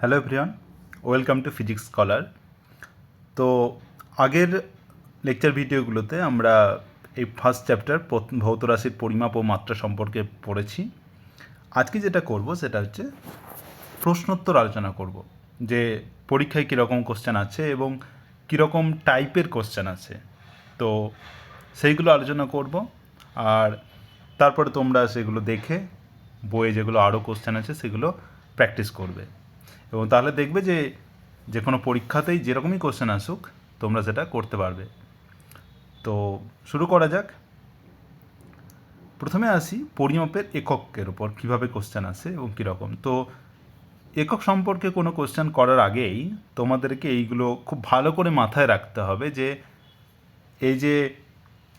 Hello everyone, welcome to physics scholar. তো আগের lecture ভিডিওগুলোতে আমরা এই ফার্স্ট চ্যাপ্টার ভৌত রাশির পরিমাপ ও মাত্রা সম্পর্কে পড়েছি। আজকে যেটা করব সেটা হচ্ছে প্রশ্নোত্তর আলোচনা করব, যে পরীক্ষায় কীরকম কোশ্চেন আছে এবং কীরকম টাইপের কোশ্চেন আছে। তো সেইগুলো আলোচনা করব, আর তারপরে তোমরা সেগুলো দেখে বইয়ে যেগুলো আরও কোশ্চেন আছে সেগুলো প্র্যাকটিস করবে, এবং তাহলে দেখবে যে কোনো পরীক্ষাতেই যেরকমই কোশ্চেন আসুক তোমরা সেটা করতে পারবে। তো শুরু করা যাক। প্রথমে আসি পরিমাপের এককের উপর, কীভাবে কোশ্চেন আসে এবং কীরকম। তো একক সম্পর্কে কোনো কোশ্চেন করার আগেই তোমাদেরকে এইগুলো খুব ভালো করে মাথায় রাখতে হবে, যে এই যে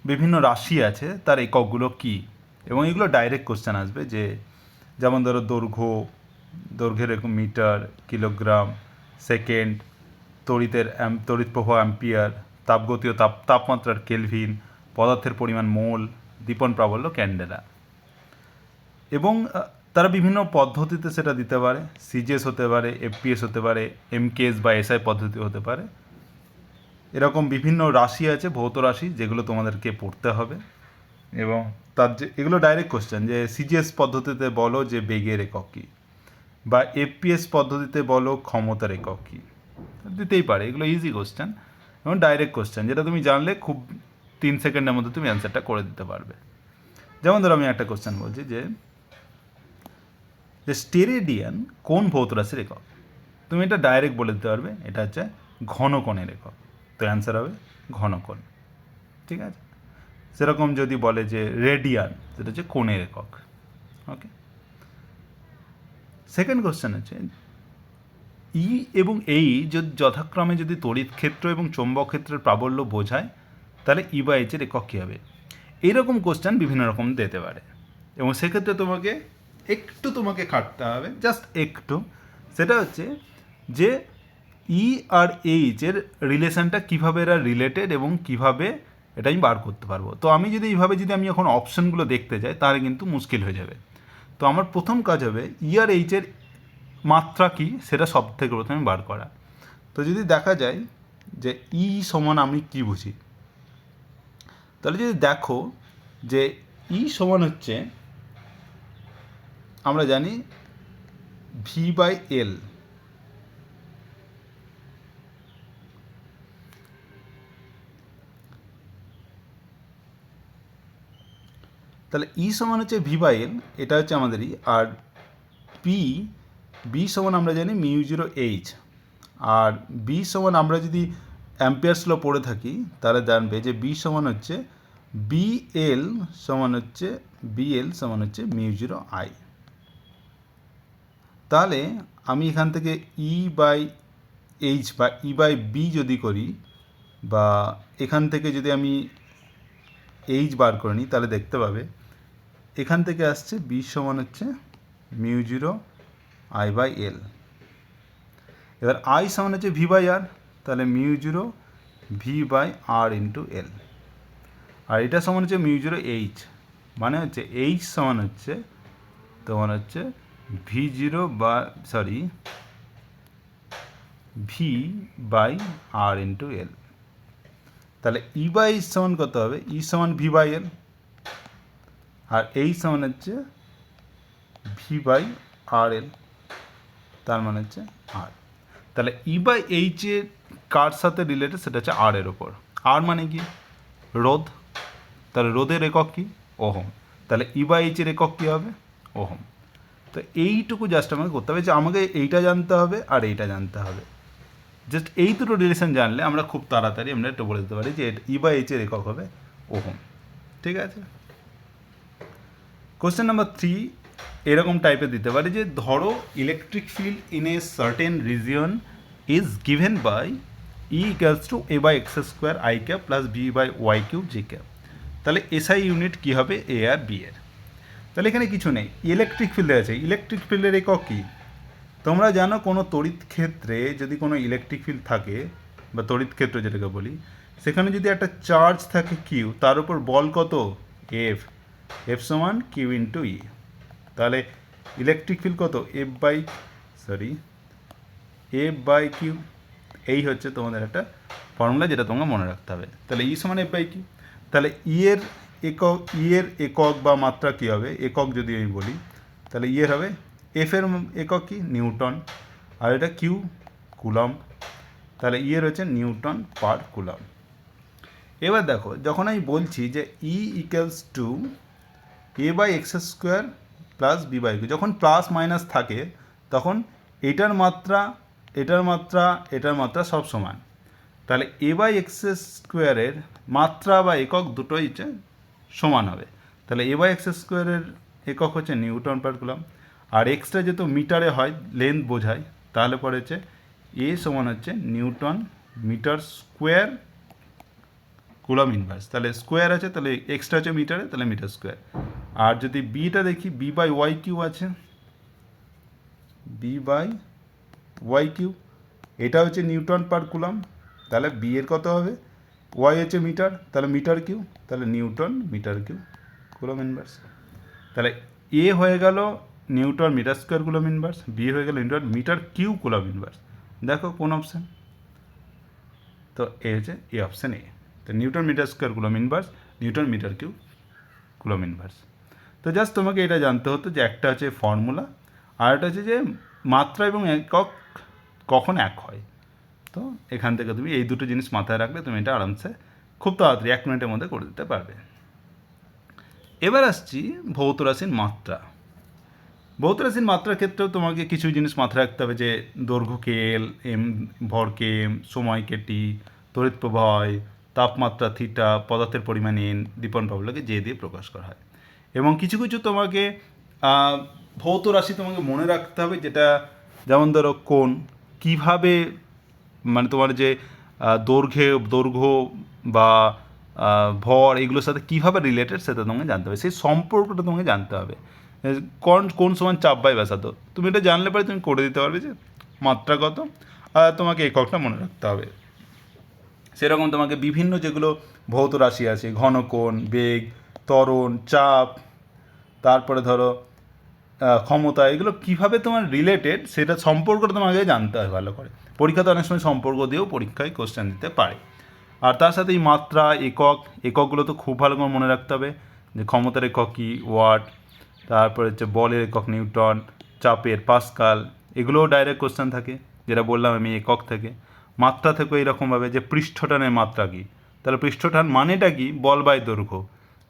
বিভিন্ন রাশি আছে তার এককগুলো কী, এবং এগুলো ডাইরেক্ট কোশ্চেন আসবে। যেমন ধরো দৈর্ঘ্যের এরকম মিটার, কিলোগ্রাম, সেকেন্ড, তড়িৎ প্রবাহ অ্যাম্পিয়ার, তাপগতীয় তাপমাত্রার কেলভিন, পদার্থের পরিমাণ মোল, দীপন প্রাবল্য ক্যান্ডেলা। এবং তারা বিভিন্ন পদ্ধতিতে সেটা দিতে পারে। সিজিএস হতে পারে, এফপিএস হতে পারে, এমকেএস বা এসআই পদ্ধতি হতে পারে। এরকম বিভিন্ন রাশি আছে, ভৌত রাশি, যেগুলো তোমাদেরকে পড়তে হবে। এবং এগুলো ডাইরেক্ট কোশ্চেন, যে সিজিএস পদ্ধতিতে বলো যে বেগের একক কী, বা এফপিএস পদ্ধতিতে বলো ক্ষমতার একক কী, দিতেই পারে। এগুলো ইজি কোশ্চেন এবং ডাইরেক্ট কোশ্চেন, যেটা তুমি জানলে খুব 3 সেকেন্ডের মধ্যে তুমি অ্যান্সারটা করে দিতে পারবে। যেমন ধরো আমি একটা কোশ্চেন বলছি, যে স্টেরেডিয়ান কোন ভৌত রাশির একক। তুমি এটা ডাইরেক্ট বলে দিতে পারবে, এটা হচ্ছে ঘনকোণের একক। তো অ্যান্সার হবে ঘনকোণ। ঠিক আছে। সেরকম যদি বলে যে রেডিয়ান, সেটা হচ্ছে কোণের একক। ওকে। সেকেন্ড কোশ্চেন হচ্ছে ই এবং এই যদি যথাক্রমে যদি তড়িৎ ক্ষেত্র এবং চৌম্বক ক্ষেত্রের প্রাবল্য বোঝায়, তাহলে ই বা এইচের একক কী হবে। এইরকম কোশ্চেন বিভিন্ন রকম দিতে পারে, এবং সেক্ষেত্রে তোমাকে খাটতে হবে, জাস্ট একটু। সেটা হচ্ছে যে ই আর এইচের রিলেশনটা কীভাবে এরা রিলেটেড এবং কীভাবে এটা আমি বার করতে পারবো। তো আমি আমি এখন অপশানগুলো দেখতে যাই, তাহলে কিন্তু মুশকিল হয়ে যাবে। তো আমার প্রথম কাজ হবে ই আর এইচের মাত্রা কী সেটা সব থেকে প্রথমে বার করা। তো যদি দেখা যায় যে ই সমান আমি কী বুঝি, তাহলে যদি দেখো যে ই সমান হচ্ছে, আমরা জানি ভি বাই এল। তাহলে ই সমান হচ্ছে ভি বাই এল, এটা হচ্ছে আমাদের ই। আর বি সমান আমরা জানি মিউ জিরো এইচ। আর বি সমান আমরা যদি অ্যাম্পিয়ার্স ল পড়ে থাকি, তাহলে জানবে যে বি সমান হচ্ছে বিএল সমান হচ্ছে মিউ জিরো আই। তাহলে আমি এখান থেকে ই বাই এইচ বা ই বাই বি যদি করি, বা এখান থেকে যদি আমি এইচ বার করে নিই, তাহলে দেখতে পাবে এখান থেকে আসছে বি সমান হচ্ছে mu zero I by L. এবার আই সমান হচ্ছে ভি বাই আর, তাহলে mu zero V by R into L. আর এটা সমান হচ্ছে মিউ জিরো এইচ, মানে হচ্ছে এইচ সমান হচ্ছে তোমার হচ্ছে V by R into L. তাহলে ই বাই এইচ সমান কত হবে, ই সমান ভি বাই এল, আর এইচ সমান হচ্ছে ভি বাই আর এল, তার মানে হচ্ছে আর। তাহলে ই বাই এইচের কার সাথে রিলেটেড, সেটা হচ্ছে আর এর ওপর। আর মানে কি, রোধ। তাহলে রোধের একক কি, ওহম। তাহলে ই বাই এইচের একক কী হবে, ওহম। তো এইটুকু জাস্ট আমাকে করতে হবে, যে আমাকে এইটা জানতে হবে আর এইটা জানতে হবে। জাস্ট এই দুটো রিলেশন জানলে আমরা খুব তাড়াতাড়ি আমরা এটা বলে দিতে পারি যে ই বাই এইচের একক হবে ওহম। ঠিক আছে। কোশ্চেন নাম্বার 3 এরকম টাইপের দিতে পারে, যে ধরো electric field in a certain region is given by E equals to A by X square I cap plus B by Y cube j cap. তাহলে এসআই ইউনিট কী হবে, এ আর বি এর। তাহলে এখানে কিছু নেই, ইলেকট্রিক ফিল্ডে আছে। ইলেকট্রিক ফিল্ডের একক কী, তোমরা জানো কোনো তড়িৎ ক্ষেত্রে যদি কোনো ইলেকট্রিক ফিল্ড থাকে, বা তড়িৎ ক্ষেত্র যেটাকে বলি, সেখানে যদি একটা চার্জ থাকে কিউ, তার উপর বল কত, এফ সমান কিউ ইন্টু ই। তাহলে ইলেকট্রিক ফিল্ড কত, এফ বাই কিউ, এই হচ্ছে তোমাদের একটা ফর্মুলা যেটা তোমাকে মনে রাখতে হবে। তাহলে ই সমান এফ বাই কিউ। তাহলে ই এর একক বা মাত্রা কী হবে, একক যদি আমি বলি তাহলে ই এর হবে এফ এর একক কি নিউটন, আর এটা কিউ কুলম্ব। তাহলে ই এর হচ্ছে নিউটন পার কুলম্ব। এবার দেখো যখন আমি বলছি যে E equals to A by X square plus B by Q, যখন প্লাস মাইনাস থাকে তখন এটার মাত্রা এটার মাত্রা এটার মাত্রা সব সমান। তাহলে এ বাই এক্স স্কোয়ারের মাত্রা বা একক দুটোই হচ্ছে সমান হবে। তাহলে এ বাই এক্স স্কোয়ারের একক হচ্ছে নিউটন পার কুলম্ব, আর এক্সটা যেহেতু মিটারে হয় লেন্থ বোঝায়, তাহলে পরে হচ্ছে এ সমান হচ্ছে newton metre square coulomb inverse. তাহলে স্কোয়ার আছে, তাহলে এক্সটা আছে মিটারে, তাহলে মিটার স্কোয়ার। আর যদি বিটা দেখি, বি বাই ওয়াই কিউ আছে, বি বাই ওয়াই কিউ, এটা হচ্ছে নিউটন পার কুলম্ব। তাহলে বি এর কত হবে, ওয়াই হচ্ছে মিটার, তাহলে মিটার কিউ, তাহলে newton metre Q coulomb inverse. তাহলে এ হয়ে গেল newton metre square coulomb inverse, B হয়ে গেল newton metre Q coulomb inverse. দেখো কোন অপশান, তো এ হচ্ছে এ অপশান এ। তো newton metre square coulomb inverse, newton metre Q coulomb inverse. তো জাস্ট তোমাকে এটা জানতে হতো যে একটা হচ্ছে ফর্মুলা, আর একটা হচ্ছে যে মাত্রা এবং একক কখন এক হয়। তো এখান থেকে তুমি এই দুটো জিনিস মাথায় রাখলে তুমি এটা আরামসে খুব তাড়াতাড়ি 1 মিনিটের মধ্যে করে দিতে পারবে। এবার আসছি ভৌত রাশির মাত্রা। ভৌত রাশির মাত্রার ক্ষেত্রেও তোমাকে কিছু জিনিস মাথায় রাখতে হবে, যে দৈর্ঘ্য কে এল, ভর কে এম, সময় কে টি, তড়িৎ প্রবাহ, তাপমাত্রা থিটা, পদার্থের পরিমাণ এন, দীপন প্রবলকে জে দিয়ে প্রকাশ করা হয়। এবং কিছু কিছু তোমাকে ভৌত রাশি তোমাকে মনে রাখতে হবে, যেটা যেমন ধরো কোণ কীভাবে, মানে তোমার যে দৈর্ঘ্য বা ভর এগুলোর সাথে কীভাবে রিলেটেড সেটা তোমাকে জানতে হবে, সেই সম্পর্কটা তোমাকে জানতে হবে। কোন সমান চাপ বাই ব্যাসার্ধ, তুমি এটা জানলে পরে তুমি করে দিতে পারবে যে মাত্রা কত, আর তোমাকে এককটা মনে রাখতে হবে। সেরকম তোমাকে বিভিন্ন যেগুলো ভৌত রাশি আছে, ঘনকোণ, বেগ, ত্বরণ, চাপ, তারপরে ধরো ক্ষমতা, এগুলো কীভাবে তোমার রিলেটেড সেটা সম্পর্কটা তোমাকে জানতে হয় ভালো করে। পরীক্ষাতে অনেক সময় সম্পর্ক দিয়েও পরীক্ষায় কোশ্চেন দিতে পারে। আর তার সাথে এই মাত্রা, এককগুলো তো খুব ভালো করে মনে রাখতে হবে, যে ক্ষমতার একক কী ওয়াট, তারপরে হচ্ছে বলের একক নিউটন, চাপের পাস্কাল, এগুলোও ডাইরেক্ট কোশ্চেন থাকে, যেটা বললাম আমি একক থেকে। মাত্রা থেকেও এরকমভাবে যে পৃষ্ঠটানের মাত্রা কী, তাহলে পৃষ্ঠটান মানেটা কি, বল বাই দৈর্ঘ্য।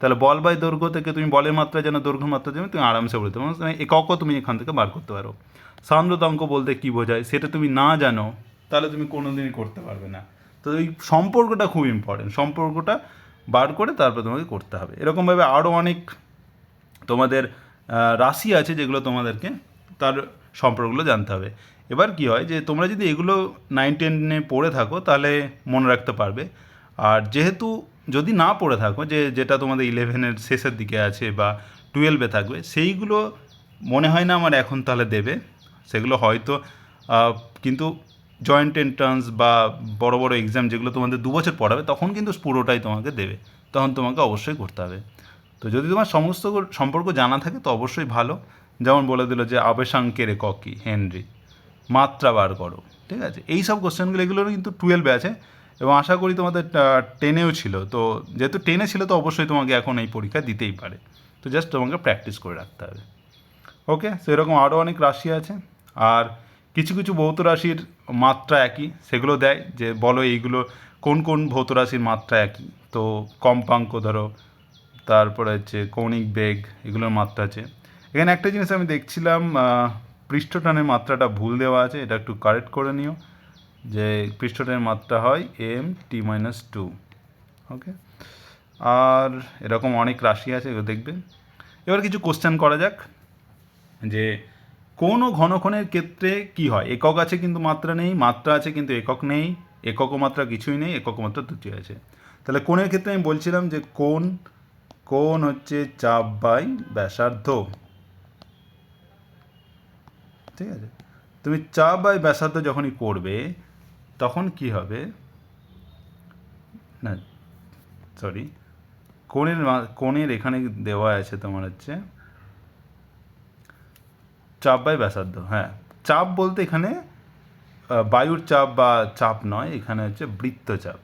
তাহলে বল বাই দৈর্ঘ্য থেকে তুমি বলের মাত্রা যেন দৈর্ঘ্য মাত্রা দেবে, তুমি আরামসে বলতে পারো, এককও তুমি এখান থেকে বার করতে পারো। সান্দ্রতাঙ্ক বলতে কী বোঝায় সেটা তুমি না জানো তাহলে তুমি কোনো দিনই করতে পারবে না। তো এই সম্পর্কটা খুব ইম্পর্টেন্ট, সম্পর্কটা বার করে তারপর তোমাকে করতে হবে। এরকমভাবে আরও অনেক তোমাদের রাশি আছে যেগুলো তোমাদেরকে তার সম্পর্কগুলো জানতে হবে। এবার কি হয় যে তোমরা যদি এগুলো 9-10-এ পড়ে থাকো তাহলে মনে রাখতে পারবে। আর যেহেতু যদি না পড়ে থাকো, যেটা তোমাদের 11-এর শেষের দিকে আছে বা 12-এ থাকবে, সেইগুলো মনে হয় না আমার এখন তাহলে দেবে। সেগুলো হয়তো কিন্তু জয়েন্ট এন্ট্রান্স বা বড় বড় এক্সাম যেগুলো তোমাদের 2 বছর পড়াবে তখন কিন্তু পুরোটাই তোমাকে দেবে, তখন তোমাকে অবশ্যই করতে হবে। তো যদি তোমার সমস্ত সম্পর্ক জানা থাকে তো অবশ্যই ভালো। যেমন বলে দিল যে আবেশাঙ্কের একক কী, হেনরি, মাত্রা বার করো, ঠিক আছে। এই সব কোশ্চেনগুলো এগুলো কিন্তু 12-এ আছে এবং আশা করি তোমাদের 10-এও ছিল। তো যেহেতু 10-এ ছিল তো অবশ্যই তোমাকে এখন এই পরীক্ষা দিতেই পারে। তো জাস্ট তোমাকে প্র্যাকটিস করে রাখতে হবে। ওকে, সেরকম আরও অনেক রাশি আছে। আর কিছু কিছু ভৌত রাশির মাত্রা একই, সেগুলো দেয় যে বলো এইগুলো কোন কোন ভৌত রাশির মাত্রা একই। তো কম্পাঙ্ক ধরো, তারপরে হচ্ছে কৌণিক বেগ, এগুলোর মাত্রা আছে। এখানে একটা জিনিস আমি দেখছিলাম, পৃষ্ঠটানের মাত্রাটা ভুল দেওয়া আছে, এটা একটু কারেক্ট করে নিও, যে পৃষ্ঠটানের মাত্রা হয় m(t-2). ওকে, আর এরকম অনেক রাশি আছে, এগুলো দেখবে। এবার কিছু কোশ্চেন করা যাক, যে কোনো ঘনকোণের ক্ষেত্রে কি হয়, একক আছে কিন্তু মাত্রা নেই, মাত্রা আছে কিন্তু একক নেই, একক ও মাত্রা কিছুই নেই, একক ও মাত্রা দুটি আছে। তাহলে কোণের ক্ষেত্রে আমি বলছিলাম যে কোণ হচ্ছে চাপ বাই ব্যাসার্ধ, ঠিক আছে। তুমি চাপ বাই ব্যাসার্ধ যখনই করবে তখন কি হবে, না সরি, কোণের এখানে দেওয়া আছে তোমার হচ্ছে চাপ বাই ব্যাসার্ধ। হ্যাঁ, চাপ বলতে এখানে বায়ুর চাপ বা চাপ নয়, এখানে হচ্ছে বৃত্তচাপ।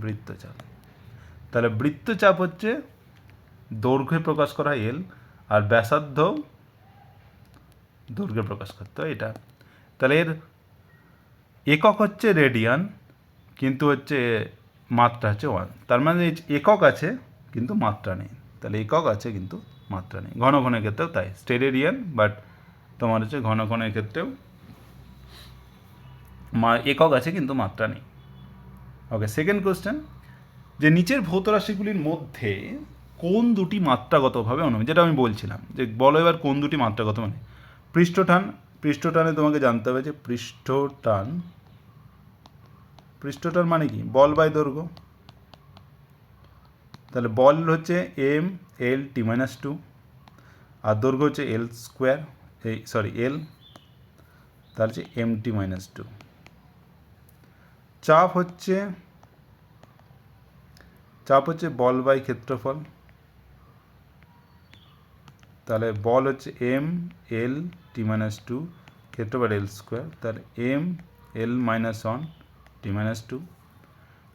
বৃত্তচাপ, তাহলে বৃত্তচাপ হচ্ছে দৈর্ঘ্যে প্রকাশ করা হয় এল, আর ব্যাসার্ধ দৈর্ঘ্যে প্রকাশ করতে হয় এটা। তাহলে এর একক হচ্ছে রেডিয়ান, কিন্তু হচ্ছে মাত্রা হচ্ছে 1। তার মানে একক আছে কিন্তু মাত্রা নেই। তাহলে একক আছে কিন্তু মাত্রা নেই। ঘন ঘনের ক্ষেত্রেও তাই, স্টেরেডিয়ান, বাট তোমার হচ্ছে ঘন ঘনের ক্ষেত্রেও একক আছে কিন্তু মাত্রা নেই। ওকে, সেকেন্ড কোশ্চেন, যে নিচের ভৌত রাশিগুলির মধ্যে কোন দুটি মাত্রাগতভাবে অনুমিত, যেটা আমি বলছিলাম যে বলো এবার কোন দুটি মাত্রাগত, মানে পৃষ্ঠটান। পৃষ্ঠটানে তোমাকে জানতে হবে যে পৃষ্ঠটান মানে কি, বল বাই দৈর্ঘ্য। তাহলে বল হচ্ছে এম এল টি মাইনাস 2, আর দৈর্ঘ্য হচ্ছে এল স্কোয়ার, এল, তার হচ্ছে এম টি মাইনাস 2। চাপ হচ্ছে বল বাই ক্ষেত্রফল। তাহলে বল হচ্ছে এম এল টি মাইনাস 2, ক্ষেত্রফল এল স্কোয়ার, তাহলে এম এল মাইনাস 1 টি মাইনাস 2।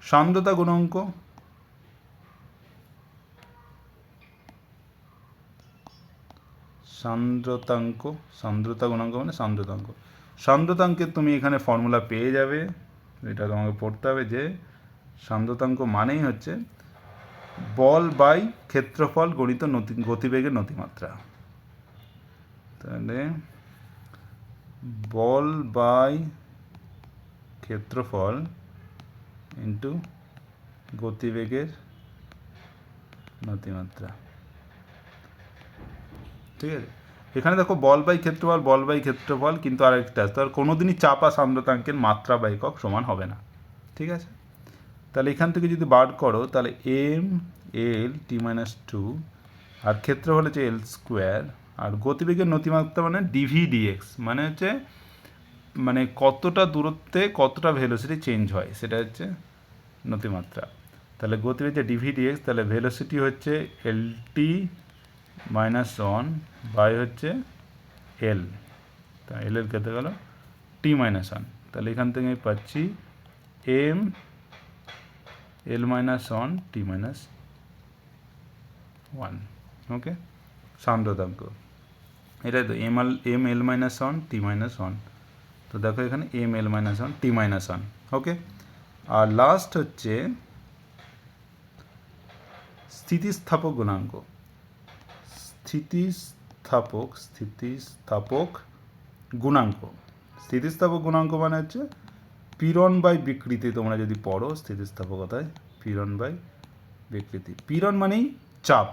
সান্দ্রতা গুণাঙ্ক, সান্দ্রতা গুণাঙ্ক মানে সান্দ্রতাঙ্কের তুমি এখানে ফর্মুলা পেয়ে যাবে। এটা তোমাকে পড়তে হবে যে সান্দ্রতাঙ্ক মানেই হচ্ছে বল বাই ক্ষেত্রফল গণিত গতিবেগের নতিমাত্রা। তাহলে বল বাই ক্ষেত্রফল ইন্টু গতিবেগের নতিমাত্রা। ঠিক আছে, এখানে দেখো বল বাই ক্ষেত্রফল, কিন্তু আরেকটা, তার কোনোদিনই চাপ আর সান্দ্রতাঙ্কের মাত্রা বা একক সমান হবে না। ঠিক আছে, তাহলে এখান থেকে যদি বার করো তাহলে এম এল টি মাইনাস 2, আর ক্ষেত্রফল হচ্ছে এল স্কোয়ার, আর গতিবেগের নতিমাত্রা মানে ডিভি ডিএক্স, মানে হচ্ছে মানে কতটা দূরত্বে কতটা ভেলোসিটি চেঞ্জ হয় সেটা হচ্ছে নতিমাত্রা। তাহলে গতিবেগ যে ডিভি ডিএক্স, তাহলে ভেলোসিটি হচ্ছে এল টি মাইনাস 1 বাই হচ্ছে এল, তা এল এর কেটে গেল টি মাইনাস 1। তাহলে এখান থেকে আমি পাচ্ছি এম এল মাইনাস 1 টি মাইনাস 1। ওকে, সান্দ্রতাঙ্ক এটাই তো, এম এল মাইনাস 1 টি মাইনাস 1। তো দেখো এখানে এম এল মাইনাস 1 টি মাইনাস 1। ওকে, আর লাস্ট হচ্ছে স্থিতিস্থাপক গুণাঙ্ক। স্থিতিস্থাপক গুণাঙ্ক মানে হচ্ছে পীড়ন বাই বিকৃতি। তোমরা যদি পড়ো স্থিতিস্থাপকতায়, পীড়ন বাই বিকৃতি। পীড়ন মানেই চাপ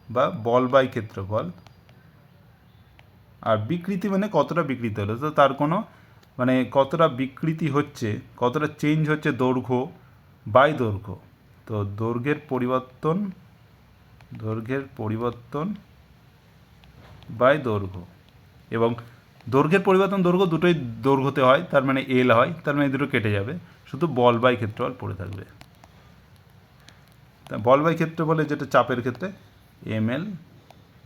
বা বল বাই ক্ষেত্রফল, আর বিকৃতি মানে কতটা বিকৃতি হলো, তো তার কোনো মানে কতটা বিকৃতি হচ্ছে, কতটা চেঞ্জ হচ্ছে দৈর্ঘ্য বাই দৈর্ঘ্য। তো দৈর্ঘ্যের পরিবর্তন বাই দৈর্ঘ্য, এবং দৈর্ঘ্যের পরিবর্তন দৈর্ঘ্য দুটোই দৈর্ঘ্যতে হয়, তার মানে এল হয়, তার মানে দুটো কেটে যাবে, শুধু বল বাই ক্ষেত্রফল পড়ে থাকবে। তা বল বাই ক্ষেত্রফলে যেটা চাপের ক্ষেত্রে এম এল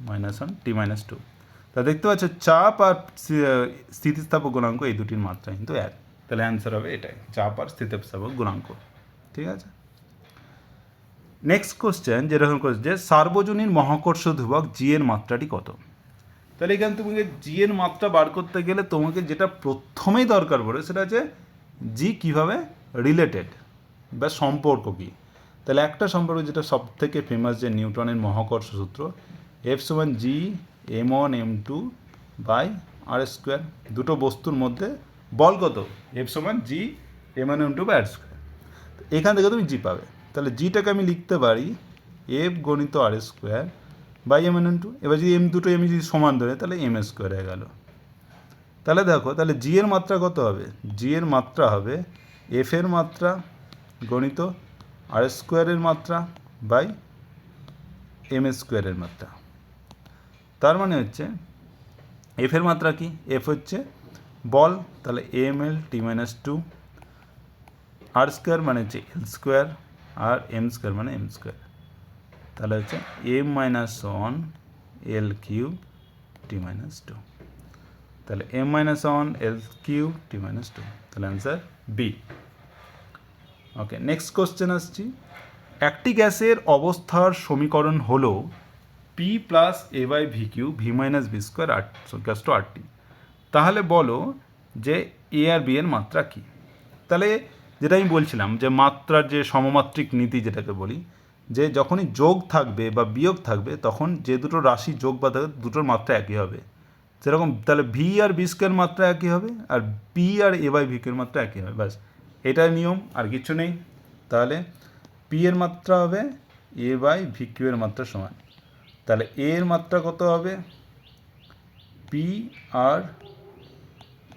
মাইনাস 1 টি মাইনাস 2। তা দেখতে পাচ্ছ চাপ আর স্থিতিস্থাপক গুণাঙ্ক এই দুটির মাত্রা কিন্তু এক। তাহলে অ্যান্সার হবে এটাই, চাপ আর স্থিতিস্থাপক গুণাঙ্ক। ঠিক আছে, নেক্সট কোশ্চেন যেরকম করছে যে সার্বজনীন মহাকর্ষ ধ্রুবক জি এর মাত্রাটি কত। তাহলে এখানে তোমাকে জি এর মাত্রা বার করতে গেলে তোমাকে যেটা প্রথমেই দরকার পড়ে সেটা হচ্ছে জি কীভাবে রিলেটেড বা সম্পর্ক কী। তাহলে একটা সম্পর্ক যেটা সব থেকে ফেমাস, যে নিউটনের মহাকর্ষ সূত্র, এফ সমান G M one M two by R square. দুটো বস্তুর মধ্যে বল কত, এফ সমান G M one M two by R square. এখান থেকে তুমি জি পাবে। তাহলে জিটাকে আমি লিখতে পারি এফ গণিত R square by M N two. এবার যদি এম দুটোই আমি যদি সমান ধরে তাহলে এম স্কোয়ার হয়ে গেল। তাহলে দেখো, তাহলে জি এর মাত্রা কত হবে, জি এর মাত্রা হবে এফ এর মাত্রা গণিত আর স্কোয়ারের মাত্রা বাই এম স্কোয়ারের মাত্রা। তার মানে হচ্ছে এফ এর মাত্রা কি, এফ হচ্ছে বল, তাহলে M L T minus 2, R square মানে হচ্ছে এল স্কোয়ার, আর এম স্কোয়ার মানে এম স্কোয়ার। তাহলে হচ্ছে M minus 1 L cube T minus 2। তাহলে m minus one L cube T minus two, তাহলে answer B. Okay, next question আসছি। একটি গ্যাসের অবস্থার সমীকরণ হলো P plus A by V cube V minus B square R equals to R T. তাহলে বলো যে এ আর বি এর মাত্রা কী। তাহলে যেটা আমি বলছিলাম যে মাত্রার যে সমমাত্রিক নীতি যেটাকে বলি, যে যখনই যোগ থাকবে বা বিয়োগ থাকবে তখন যে দুটো রাশি যোগ বা থাকবে দুটোর মাত্রা একই হবে। সেরকম তাহলে ভি আর বি স্কোয়ার মাত্রা একই হবে, আর পি আর এ বাই ভি কিউর মাত্রা একই হবে, ব্যাস এটাই নিয়ম, আর কিছু নেই। তাহলে পি এর মাত্রা হবে এ বাই ভি কিউ এর মাত্রা সমান। তাহলে এ এর মাত্রা কত হবে? পি আর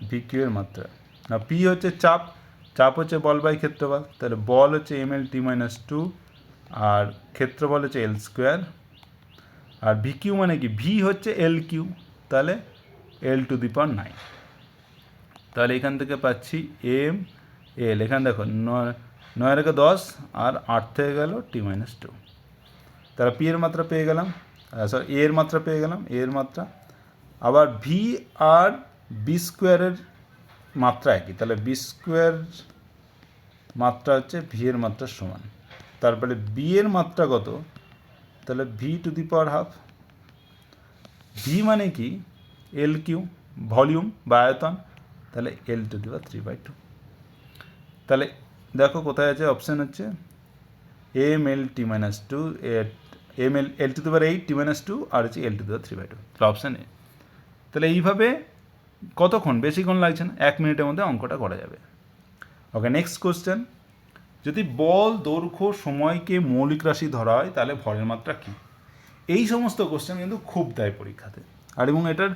ভি কিউ এর মাত্রা, না পি হচ্ছে চাপ, চাপ হচ্ছে বল বাই ক্ষেত্রফল, তাহলে বল হচ্ছে M L T minus two আর ক্ষেত্রফল হচ্ছে এল স্কোয়ার, আর ভি কিউ মানে কি? ভি হচ্ছে এল কিউ, তাহলে এল টু দি পাওয়ার 9। তাহলে এখান থেকে পাচ্ছি এম এল, এখানে দেখো 9 রেখে 10 আর 8 থেকে গেল টি মাইনাস টু। তাহলে পি এর মাত্রা পেয়ে গেলাম, সরি এ এর মাত্রা পেয়ে গেলাম, এ এর মাত্রা। আবার ভি আর বি স্কোয়ারের মাত্রা একই, তাহলে বি স্কোয়ার মাত্রা হচ্ছে ভি এর মাত্রার সমান। তারপরে বি এর মাত্রা কত? তাহলে V two the power half. V মানে কি? এল কিউ, ভলিউম বা আয়তন, তাহলে এল টু দি পাওয়ার 3/2। তাহলে দেখো কোথায় আছে, অপশান হচ্ছে M L T minus two, M L to the power 8 T minus two, আর হচ্ছে এল টু দি পাওয়ার 3/2, তাহলে অপশান এ। তাহলে এইভাবে কতক্ষণ? বেশিক্ষণ লাগছে না, 1 মিনিটের মধ্যে অঙ্কটা করা যাবে। ওকে, নেক্সট কোশ্চেন। যদি বল, দৈর্ঘ্য, সময়কে মৌলিক রাশি ধরা হয় তাহলে ভরের মাত্রা কী? এই সমস্ত কোশ্চেন কিন্তু খুব দেয় পরীক্ষাতে, আর এবং এটার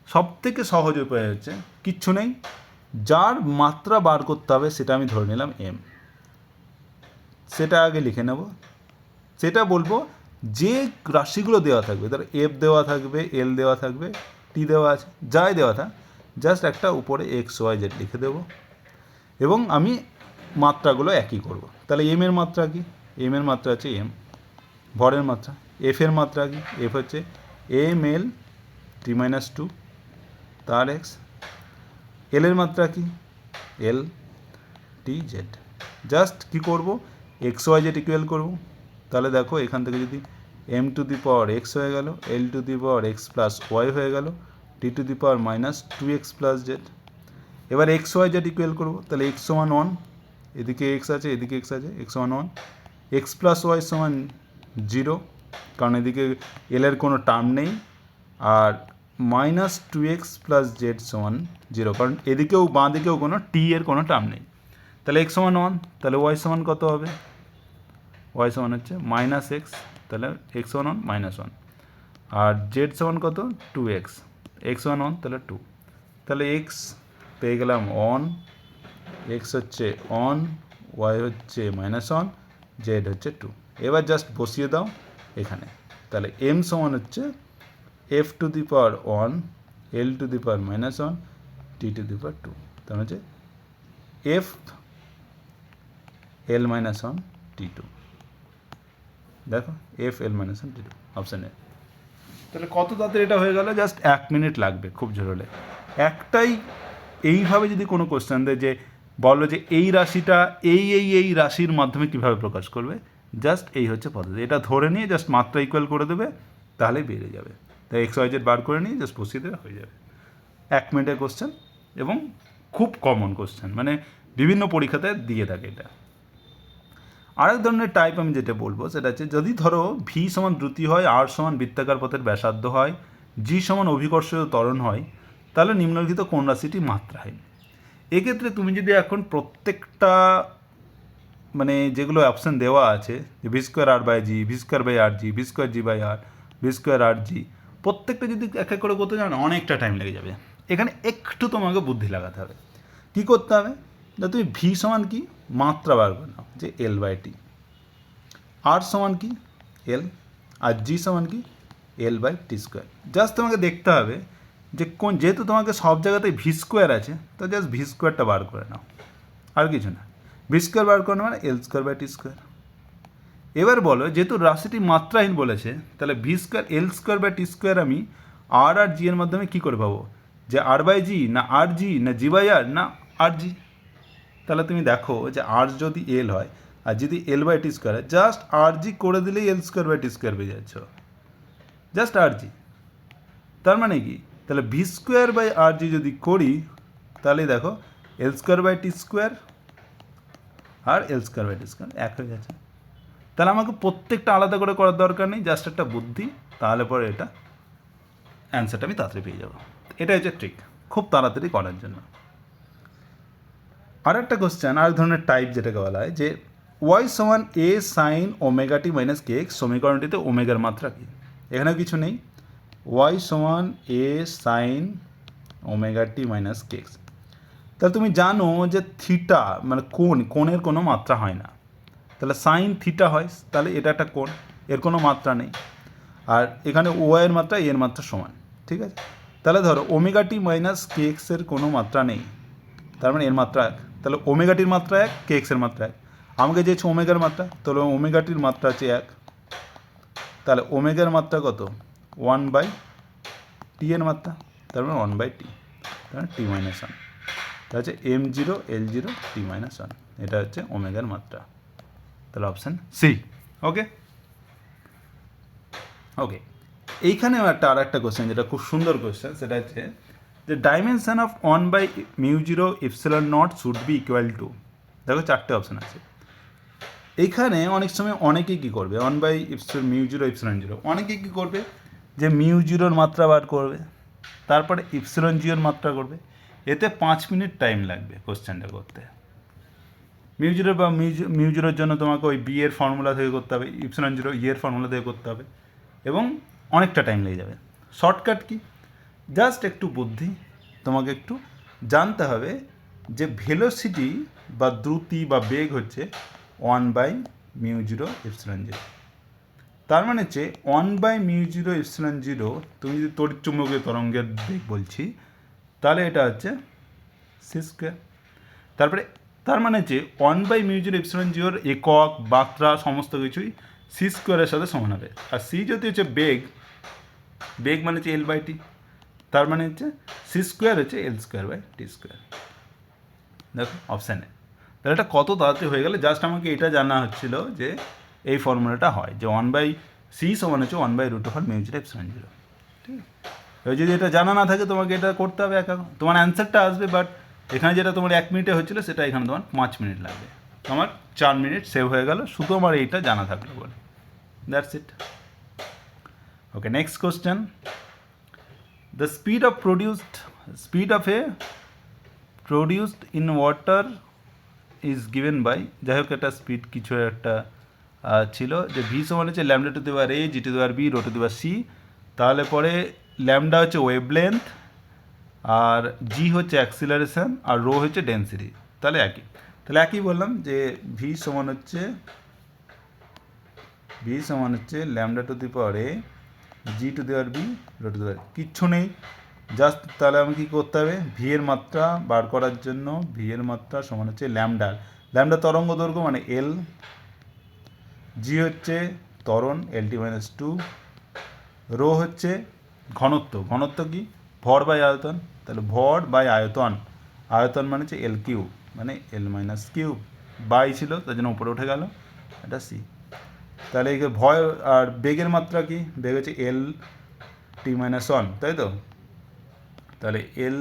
সবথেকে সহজ উপায় হচ্ছে কিচ্ছু নেই, যার মাত্রা বার করতে হবে সেটা আমি ধরে নিলাম এম, সেটা আগে লিখে নেব। সেটা বলবো যে রাশিগুলো দেওয়া থাকবে, ধর এফ দেওয়া থাকবে, এল দেওয়া থাকবে, টি দেওয়া আছে, যাই দেওয়া থাক, জাস্ট একটা উপরে এক্স ওয়াই জেড লিখে দেবো এবং আমি মাত্রাগুলো একই করব। তাহলে এম এর মাত্রা কি? এম এর মাত্রা হচ্ছে এম, ভরের মাত্রা। এফ এর মাত্রা কি? এফ হচ্ছে M L T minus two তার এক্স। এল এর মাত্রা কি? এল টি জেড। জাস্ট কী করব? এক্স ওয়াই জেড ইকুয়াল করবো। তাহলে দেখো এখান থেকে যদি M to the power X হয়ে গেল, L to the power X plus Y হয়ে গেল, T to the power minus two X plus Z. এবার এক্স ওয়াই জেড ইকুয়াল করবো, তাহলে এক্স সমান 1, এদিকে এক্স আছে, এদিকে এক্স আছে, এক্স সমান 1, এক্স প্লাস ওয়াই সমান 0, কারণ এদিকে এলের কোনো টার্ম নেই, আর minus two X plus Z সমান 0, কারণ এদিকেও বাঁ দিকেও কোনো টি এর কোনো টার্ম নেই। তাহলে এক্স সমান 1, তাহলে ওয়াই সমান কত হবে? ওয়াই সমান হচ্ছে মাইনাস এক্স, তাহলে এক্স সমান 1 মাইনাস 1, আর জেড সমান কত? 2x, এক্স সমান 1 তাহলে 2, তাহলে এক্স পেয়ে গেলাম 1, এক্স হচ্ছে 1, ওয়াই হচ্ছে মাইনাস 1, জেড হচ্ছে 2। এবার জাস্ট বসিয়ে দাও এখানে, তাহলে এম সমান হচ্ছে F to the power 1, L to the power minus 1, T to the power 2, তার হচ্ছে এফ এল মাইনাস 1 টি 2। দেখো F L minus 1 T 2, option A. তাহলে কত তাড়াতাড়ি এটা হয়ে গেল? জাস্ট 1 মিনিট লাগবে খুব জোর হলে। একটাই, এইভাবে যদি কোনো কোশ্চেন দেয় যে বলো যে এই রাশিটা এই রাশির মাধ্যমে কীভাবে প্রকাশ করবে, জাস্ট এই হচ্ছে পদ্ধতি। এটা ধরে নিয়ে জাস্ট মাত্রা ইকুয়াল করে দেবে, তাহলেই বেরিয়ে যাবে। তাই এক্স ওয়াই জেড বার করে নিয়ে জাস্ট বসিয়ে দেবে, হয়ে যাবে। 1 মিনিটের কোশ্চেন এবং খুব কমন কোশ্চেন, মানে বিভিন্ন পরীক্ষাতে দিয়ে থাকে এটা। আরেক ধরনের টাইপ আমি যেটা বলবো সেটা হচ্ছে, যদি ধরো ভি সমান দ্রুতি হয়, আর সমান বৃত্তাকার পথের ব্যাসার্ধ হয়, জি সমান অভিকর্ষীয় ত্বরণ হয়, তাহলে নিম্নলিখিত কোন রাশিটি মাত্রাহীন? এক্ষেত্রে তুমি যদি এখন প্রত্যেকটা মানে যেগুলো অপশান দেওয়া আছে, যে V square R by G, V square by R G, V square G by R, V square R G, প্রত্যেকটা যদি এক এক করে করতে জানো অনেকটা টাইম লেগে যাবে। এখানে একটু তোমাকে বুদ্ধি লাগাতে হবে। কী করতে হবে? না তুমি ভি সমান কি মাত্রা বার করে নাও, যে এল বাই টি, আর সমান কি এল, আর জি সমান কি L by T square. Just তোমাকে দেখতে হবে যে কোন, যেহেতু তোমাকে সব জায়গাতেই ভি স্কোয়ার আছে, তো জাস্ট ভি স্কোয়ারটা বার করে নাও, আর কিছু না। ভি স্কোয়ার বার করে মানে L square by T square. এবার বলো, যেহেতু রাশিটি মাত্রাহীন বলেছে, তাহলে V square L square by T square আমি আর আর জি এর মাধ্যমে কী করে পাবো? যে আর বাই জি না আর জি না জি বাই আর না আর জি। তাহলে তুমি দেখো যে আর যদি এল হয় আর যদি এল বাই টি স্কোয়ার হয়, জাস্ট আর জি করে দিলেই L square by T square পেয়ে যাচ্ছ, জাস্ট আর জি। তার মানে কি, তাহলে V square by R G যদি করি তাহলে দেখো L square by T square আর L square by T square এক হয়ে যাচ্ছে। তাহলে আমাকে প্রত্যেকটা আলাদা করে করার দরকার নেই, জাস্ট একটা বুদ্ধি, তাহলে পরে এটা অ্যান্সারটা আমি তাড়াতাড়ি পেয়ে যাবো। এটা হচ্ছে ট্রিক খুব তাড়াতাড়ি করার জন্য। আর একটা কোশ্চেন, আর ধরনের টাইপ যেটাকে বলা হয় যে ওয়াই সমান এ সাইন ওমেগা টি মাইনাস কে এক্স, সমীকরণটিতে ওমেগার মাত্রা কী? এখানেও কিছু নেই, ওয়াই সমান এ সাইন ওমেগা টি মাইনাস কে এক্স। তাহলে তুমি জানো যে থিটা মানে কোণের কোনো মাত্রা হয় না, তাহলে সাইন থিটা হয়, তাহলে এটা একটা কোণ, এর কোনো মাত্রা নেই। আর এখানে ও এর মাত্রা এর মাত্রা সমান, ঠিক আছে। তাহলে ধরো ওমেগা টি মাইনাস কে এক্সের কোনো মাত্রা নেই, তার মানে এর মাত্রা এক, তাহলে ওমেগাটির মাত্রা এক, কে এক্সের মাত্রা এক। আমাকে চেয়েছে ওমেগার মাত্রা, তাহলে ওমেগাটির মাত্রা আছে এক, তাহলে ওমেগার মাত্রা কত? 1/t এর মাত্রা, তার মানে 1/t, তার মানে টি মাইনাস ওয়ান। এটা হচ্ছে m0 l0 t minus one, এটা হচ্ছে ওমেগার মাত্রা। তাহলে অপশান সি। ওকে ওকে, এইখানেও আর একটা কোশ্চেন যেটা খুব সুন্দর কোশ্চেন, সেটা হচ্ছে যে dimension of 1/μ0 epsilon naught should be equal to, দেখো চারটে অপশান আছে। এইখানে অনেক সময় অনেকেই কী করবে, 1/μ0 ইপসিলন জিরো, অনেকেই কী করবে যে মিউ0র মাত্রা বার করবে, তারপরে ইপসিলন জিওর মাত্রা করবে, এতে 5 মিনিট টাইম লাগবে কোশ্চেনটা করতে। মিউ0 বা মিউ0র জন্য তোমাকে ওই বি এর ফর্মুলা থেকে করতে হবে, ইপসিলন জিরো ই এর ফর্মুলা থেকে করতে হবে, এবং অনেকটা টাইম লেগে যাবে। শর্টকাট কি, জাস্ট একটু বুদ্ধি, তোমাকে একটু জানতে হবে যে ভেলোসিটি বা দ্রুতি বা বেগ হচ্ছে 1/μ0 ইপসিলন জিরো। তার মানে হচ্ছে 1/μ0 ইপসিলন জিরো, তুমি যদি তড়িৎচুম্বকীয় তরঙ্গের বেগ বলছি, তাহলে এটা হচ্ছে সি স্কোয়ার। তারপরে তার মানে হচ্ছে 1/μ0 ইপসিলন জিরোর একক মাত্রা সমস্ত কিছুই সি স্কোয়ারের সাথে সমান হবে। আর সি যদি হচ্ছে বেগ, বেগ মানে হচ্ছে L/T, তার মানে হচ্ছে সি স্কোয়ার হচ্ছে L square by T square. দেখো অপশানে, তাহলে এটা কত তাড়াতাড়ি হয়ে গেলে, জাস্ট আমাকে এটা জানা হচ্ছিল যে এই ফর্মুলাটা হয় যে 1/c সমান হচ্ছে 1/√μ0 ইপসিলন জিরো। ঠিক আছে, এবার যদি এটা জানা না থাকে তোমাকে এটা করতে হবে একা, তোমার অ্যান্সারটা আসবে, বাট এখানে যেটা তোমার 1 মিনিটে হচ্ছিলো সেটা এখানে তোমার 5 মিনিট লাগবে, তোমার 4 মিনিট সেভ হয়ে গেল শুধু আমার এইটা জানা থাকলো বলে। That's it. Okay, next question, the speed of produced in water is given by, যাই হোক একটা স্পিড কিছু একটা ছিল যে ভি সমান হচ্ছে lambda to the power A G to the power B rho to the power C, তাহলে পরে ল্যামডা হচ্ছে ওয়েভলেন্থ আর জি হচ্ছে অ্যাক্সিলারেশন আর রো হচ্ছে ডেন্সিটি, তাহলে একই বললাম যে ভি সমান হচ্ছে lambda to the power A G to the power B rho to the power, কিচ্ছু নেই, জাস্ট তাহলে আমি কী করতে হবে, ভি এর মাত্রা বার করার জন্য ভি এর মাত্রা সমান হচ্ছে ল্যামডা তরঙ্গ দৈর্ঘ্য মানে এল, জি হচ্ছে ত্বরণ LT-2, রো হচ্ছে ঘনত্ব কি ভর বাই আয়তন, তাহলে ভর বাই আয়তন মানে হচ্ছে L কিউব, মানে L-কিউব, বাই ছিল তার জন্য উপরে উঠে গেল, এটা সি। তাহলে এই ভয় আর বেগের মাত্রা কি, বেগ হচ্ছে L-1, তাই তো, তাহলে L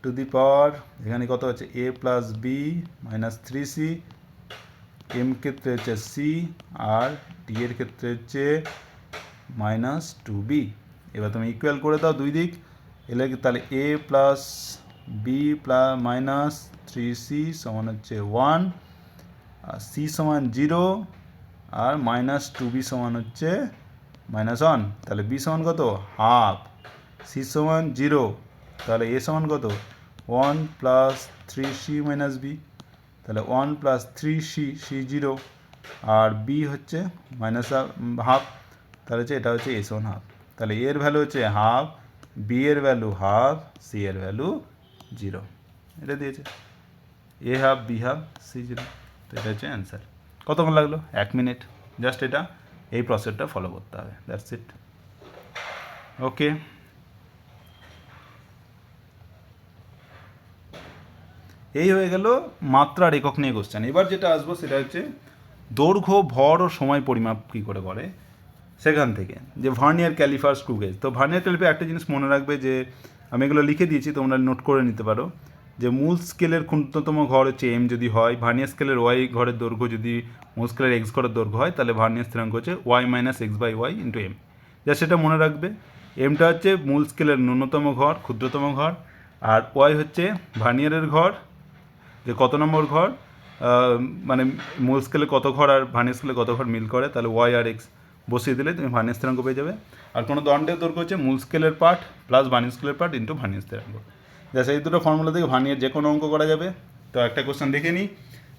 টু দি পাওয়ার এখানে কত হচ্ছে a+b - 3c, এম ক্ষেত্রে হচ্ছে সি আর টি এর ক্ষেত্রে হচ্ছে -2b। এবার তুমি ইকুয়াল করে দাও দুই দিক, এলে তাহলে a+b -3c সমান হচ্ছে 1, আর c সমান 0 আর -2b সমান হচ্ছে -1, তাহলে b সমান কত হাফ, c সমান 0, তাহলে a সমান কত 1 + 3c - b, তাহলে 1 + 3c, c 0 আর b হচ্ছে হাফ, তাহলে হচ্ছে এটা হচ্ছে a সমান হাফ, তাহলে a এর ভ্যালু হচ্ছে হাফ, b এর ভ্যালু হাফ, c এর ভ্যালু 0, এটা দিয়েছে a half, b half, c 0, তো এটা হচ্ছে অ্যান্সার। কতক্ষণ লাগলো? 1 মিনিট, জাস্ট এটা এই প্রসেসটা ফলো করতে হবে, দ্যাটস ইট। ওকে। এই হয়ে গেল মাত্রার একক নিয়ে কোশ্চেন। এবার যেটা আসবো সেটা হচ্ছে দৈর্ঘ্য, ভর ও সময় পরিমাপ কী করে করে সেখান থেকে, যে ভার্নিয়ার ক্যালিপার, স্ক্রু গেজ। তো ভার্নিয়ার ক্যালিপার একটা জিনিস মনে রাখবে, যে আমি এগুলো লিখে দিয়েছি, তোমরা নোট করে নিতে পারো, যে মূল স্কেলের ক্ষুদ্রতম ঘর হচ্ছে এম যদি হয়, ভার্নিয়ার স্কেলের ওয়াই ঘরের দৈর্ঘ্য যদি মূল স্কেলের এক্স ঘরের দৈর্ঘ্য হয়, তাহলে ভার্নিয়ার স্থিরাঙ্ক হচ্ছে Y minus X by Y into M. যা সেটা মনে রাখবে, এমটা হচ্ছে মূল স্কেলের ন্যূনতম ঘর, ক্ষুদ্রতম ঘর, আর ওয়াই হচ্ছে ভার্নিয়ারের ঘর, যে কত নম্বর ঘর, মানে মূল স্কেলে কত ঘর আর ভার্নিয়ার স্কেলে কত ঘর মিল করে, তাহলে ওয়াই আর এক্স বসিয়ে দিলে তুমি ভার্নিয়ার স্থিরাঙ্ক পেয়ে যাবে। আর কোনো দণ্ডের দৈর্ঘ্য হচ্ছে মূল স্কেলের পার্ট প্লাস ভার্নিয়ার স্কেলের পার্ট ইন্টু ভার্নিয়ার স্থিরাঙ্ক। জাস্ট এই দুটো ফর্মুলা থেকে ভার্নিয়ার যে কোনো অঙ্ক করা যাবে। তো একটা কোশ্চেন দেখে নিই,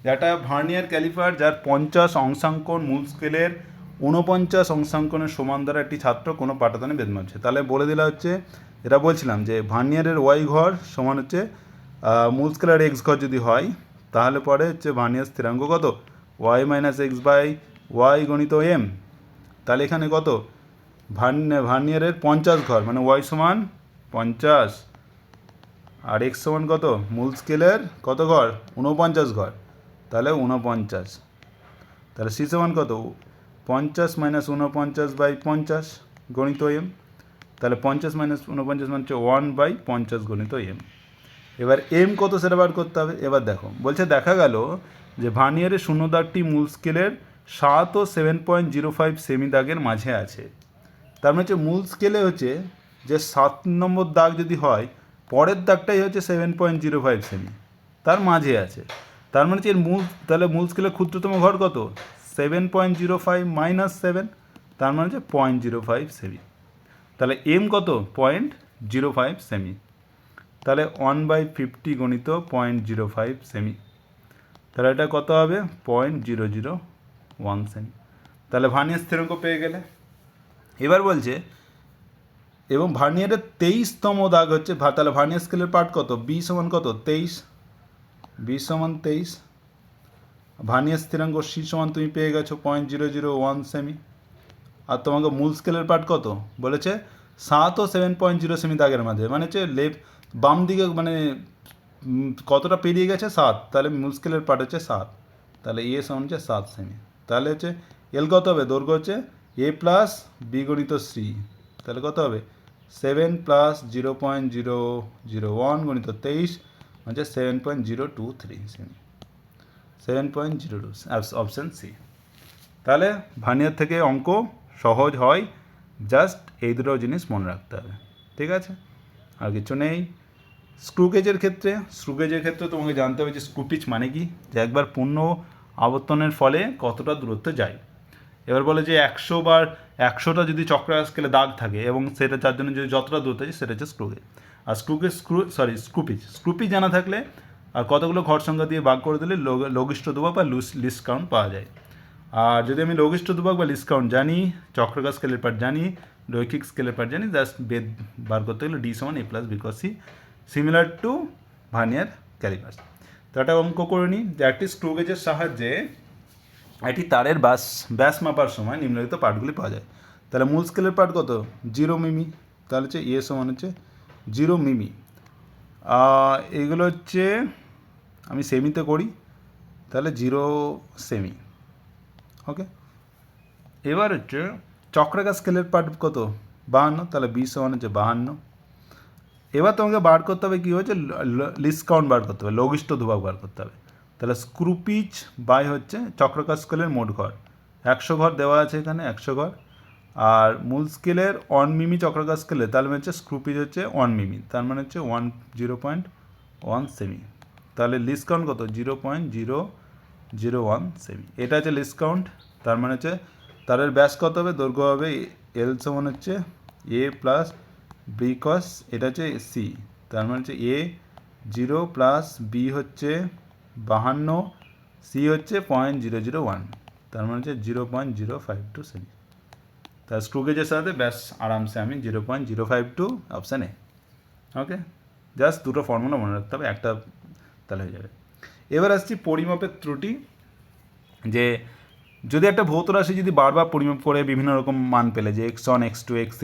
যেটা ভার্নিয়ার ক্যালিপার যার 50 অংশাঙ্কন মূল স্কেলের 49 অংশাঙ্কনের সমান দ্বারা একটি ছাত্র কোনো পাটাতনে বেদ মাপছে। তাহলে বলে দিলা হচ্ছে, এটা বলছিলাম যে ভার্নিয়ারের ওয়াই ঘর সমান হচ্ছে মূল স্কেলের এক্স ঘর যদি হয়, তাহলে পরে হচ্ছে ভার্নিয়ার স্থিরাঙ্ক কত, Y minus X by Y গণিত এম। তাহলে এখানে কত, ভার্নিয়ারের 50 ঘর মানে ওয়াই সমান 50, আর এক্স সমান কত, মূল স্কেলের কত ঘর, 49 ঘর, তাহলে 49, তাহলে সি সমান কত, 50 মাইনাস 49 বাই 50 গণিত এম। তাহলে 50 মাইনাস 49 মানে হচ্ছে 1/50 গণিত এম। এবার এম কত সেটা বার করতে হবে। এবার দেখো, বলছে দেখা গেল যে ভার্নিয়ারের শূন্য দাগটি মূল স্কেলের 7 ও 7.05 সেমি দাগের মাঝে আছে। তার মানে হচ্ছে মূল স্কেলে হচ্ছে যে 7 নম্বর দাগ যদি হয়, পরের দাগটাই হচ্ছে 7.05 সেমি, তার মাঝে আছে। তার মানে হচ্ছে এর মূল, তাহলে মূল স্কেলের ক্ষুদ্রতম ঘর কত, 7.05 মাইনাস 7, তার মানে হচ্ছে 0.05 সেমি। তাহলে এম কত, 0.05 সেমি। তাহলে 1/50 গণিত 0.05 সেমি, তাহলে এটা কত হবে, 0.001 সেমি। তাহলে ভার্নিয়ার স্থিরাঙ্ক পেয়ে গেলে। এবার বলছে, এবং ভার্নিয়ারের 23তম দাগ হচ্ছে, তাহলে ভার্নিয়ার স্কেলের পার্ট কত, বি সমান কত, 23, বি সমান 23, ভার্নিয়ার স্থিরাঙ্ক সি সমান তুমি পেয়ে গেছো 0.001 সেমি। আর তোমাকে মূল স্কেলের পার্ট কত বলেছে, 7 ও 7.0 সেমি দাগের মাঝে, মানে হচ্ছে বাম দিকে, মানে কতটা পেরিয়ে গেছে, 7, তাহলে মূল স্কেলের পার্ট হচ্ছে 7, তাহলে এ সমান হচ্ছে 7 সেমি। তাহলে হচ্ছে এল কত হবে, দৈর্ঘ্য হচ্ছে এ প্লাস বি গণিত সি, তাহলে কত হবে 7 প্লাস 0.001 গণিত 23 হচ্ছে 7.023 সেমি, 7.02, অপশান সি। তাহলে ভার্নিয়ার থেকে অঙ্ক সহজ হয়, জাস্ট এই দুটো জিনিস মনে রাখতে হবে, ঠিক আছে, আর কিছু নেই। স্ক্রু গেজের ক্ষেত্রে তোমাকে জানতে হবে যে স্ক্রু পিচ মানে কি, যে একবার পূর্ণ আবর্তনের ফলে কতটা দূরত্ব যায়। এবার বলে যে 100টা যদি চক্রাকার স্কেলে দাগ থাকে এবং সেটা যার জন্য যদি যতটা দূরত্ব আছে সেটা হচ্ছে স্ক্রু গেজ। আর স্ক্রু পিচ জানা থাকলে আর কতগুলো ঘর সংখ্যা দিয়ে ভাগ করে দিলে লঘিষ্ঠ ধ্রুবক বা লিস্ট কাউন্ট পাওয়া যায়। আর যদি আমি লঘিষ্ঠ ধ্রুবক বা লিস্ট কাউন্ট জানি, চক্রাকার স্কেলের পার্ট জানি, রৈখিক স্কেলের পার্ট জানি, জাস্ট বেদ বার করতে গেলে ডি সমান A plus B cos C, similar to vernier caliper. তো একটা অঙ্ক করে নিই, যে একটি স্ক্রু গেজের সাহায্যে একটি তারের ব্যাস মাপার সময় নিম্নলিখিত পার্টগুলি পাওয়া যায়। তাহলে মূল স্কেলের পার্ট কত, 0 মিমি, তাহলে হচ্ছে এ সমান হচ্ছে 0 মিমি। এগুলো হচ্ছে আমি সেমিতে করি, তাহলে 0 সেমি, ওকে। এবার হচ্ছে চক্রাকার স্কেলের পার্ট কত, 52, তাহলে 20 সমান হচ্ছে 52। এবার তোমাকে বার করতে হবে কী হচ্ছে, লিস্ট কাউন্ট বার করতে হবে, লঘিষ্ঠ ধ্রুবক বার করতে হবে। তাহলে স্ক্রু পিচ বাই হচ্ছে চক্রাকার স্কেলের মোট ঘর, 100 ঘর দেওয়া আছে এখানে, 100 ঘর। আর মূল স্কেলের 1 মিমি চক্রাকার স্কেলে, তাহলে হচ্ছে স্ক্রু পিচ হচ্ছে 1 মিমি, তার মানে হচ্ছে 0.1 সেমি। তাহলে লিস্ট কাউন্ট কত, 0.001 সেমি, এটা হচ্ছে লিস্ট কাউন্ট। তার মানে হচ্ছে তারের ব্যাস কত হবে, দৈর্ঘ্য হবে এল সমান হচ্ছে এ প্লাস বি কস, এটা হচ্ছে সি, তার মানে হচ্ছে এ 0 প্লাস বি হচ্ছে 52, সি হচ্ছে 0.001, তার মানে হচ্ছে 0.052 সেমি। তার স্ক্রু গেজের সাথে ব্যাস আরামসে আমি 0.052, অপশান এ, ওকে। জাস্ট দুটো ফর্মুলা মনে রাখতে হবে, একটা তাহলে হয়ে যাবে। এবার আসছি পরিমাপের ত্রুটি, যে যদি একটা ভৌত রাশি যদি বারবার পরিমাপ করে বিভিন্ন রকম মান পেলে, যে x1 x2 x3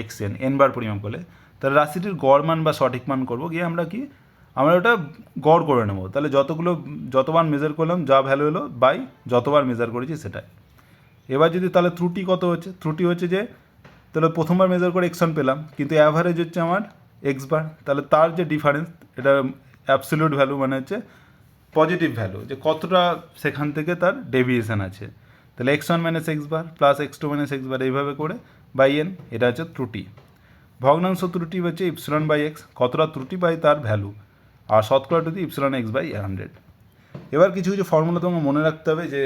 xn বার পরিমাপ করলে, তাহলে রাশিটির গড় মান বা সঠিক মান করবো গিয়ে আমরা কি আমরা ওটা গড় করে নেবো। তাহলে যতবার মেজার করলাম যা ভ্যালু এলো বাই যতবার মেজার করেছি সেটাই। এবার যদি তাহলে ত্রুটি কত হচ্ছে, ত্রুটি হচ্ছে যে তাহলে প্রথমবার মেজার করে x1 পেলাম, কিন্তু অ্যাভারেজ হচ্ছে আমার x বার, তাহলে তার যে ডিফারেন্স এটা অ্যাবসলিউট ভ্যালু মানে হচ্ছে পজিটিভ ভ্যালু, যে কতটা সেখান থেকে তার ডেভিয়েশন আছে। তাহলে x1 minus x bar plus x2 minus x bar এইভাবে করে বাই n, এটা হচ্ছে ত্রুটি। ভগ্নাংশ ত্রুটি হচ্ছে ইপসিলন বাই এক্স, কতটা ত্রুটি বাই তার ভ্যালু, আর শতকরা ত্রুটি ইপসিলন এক্স বাই 100। এবার কিছু কিছু ফর্মুলা তোমাকে মনে রাখতে হবে, যে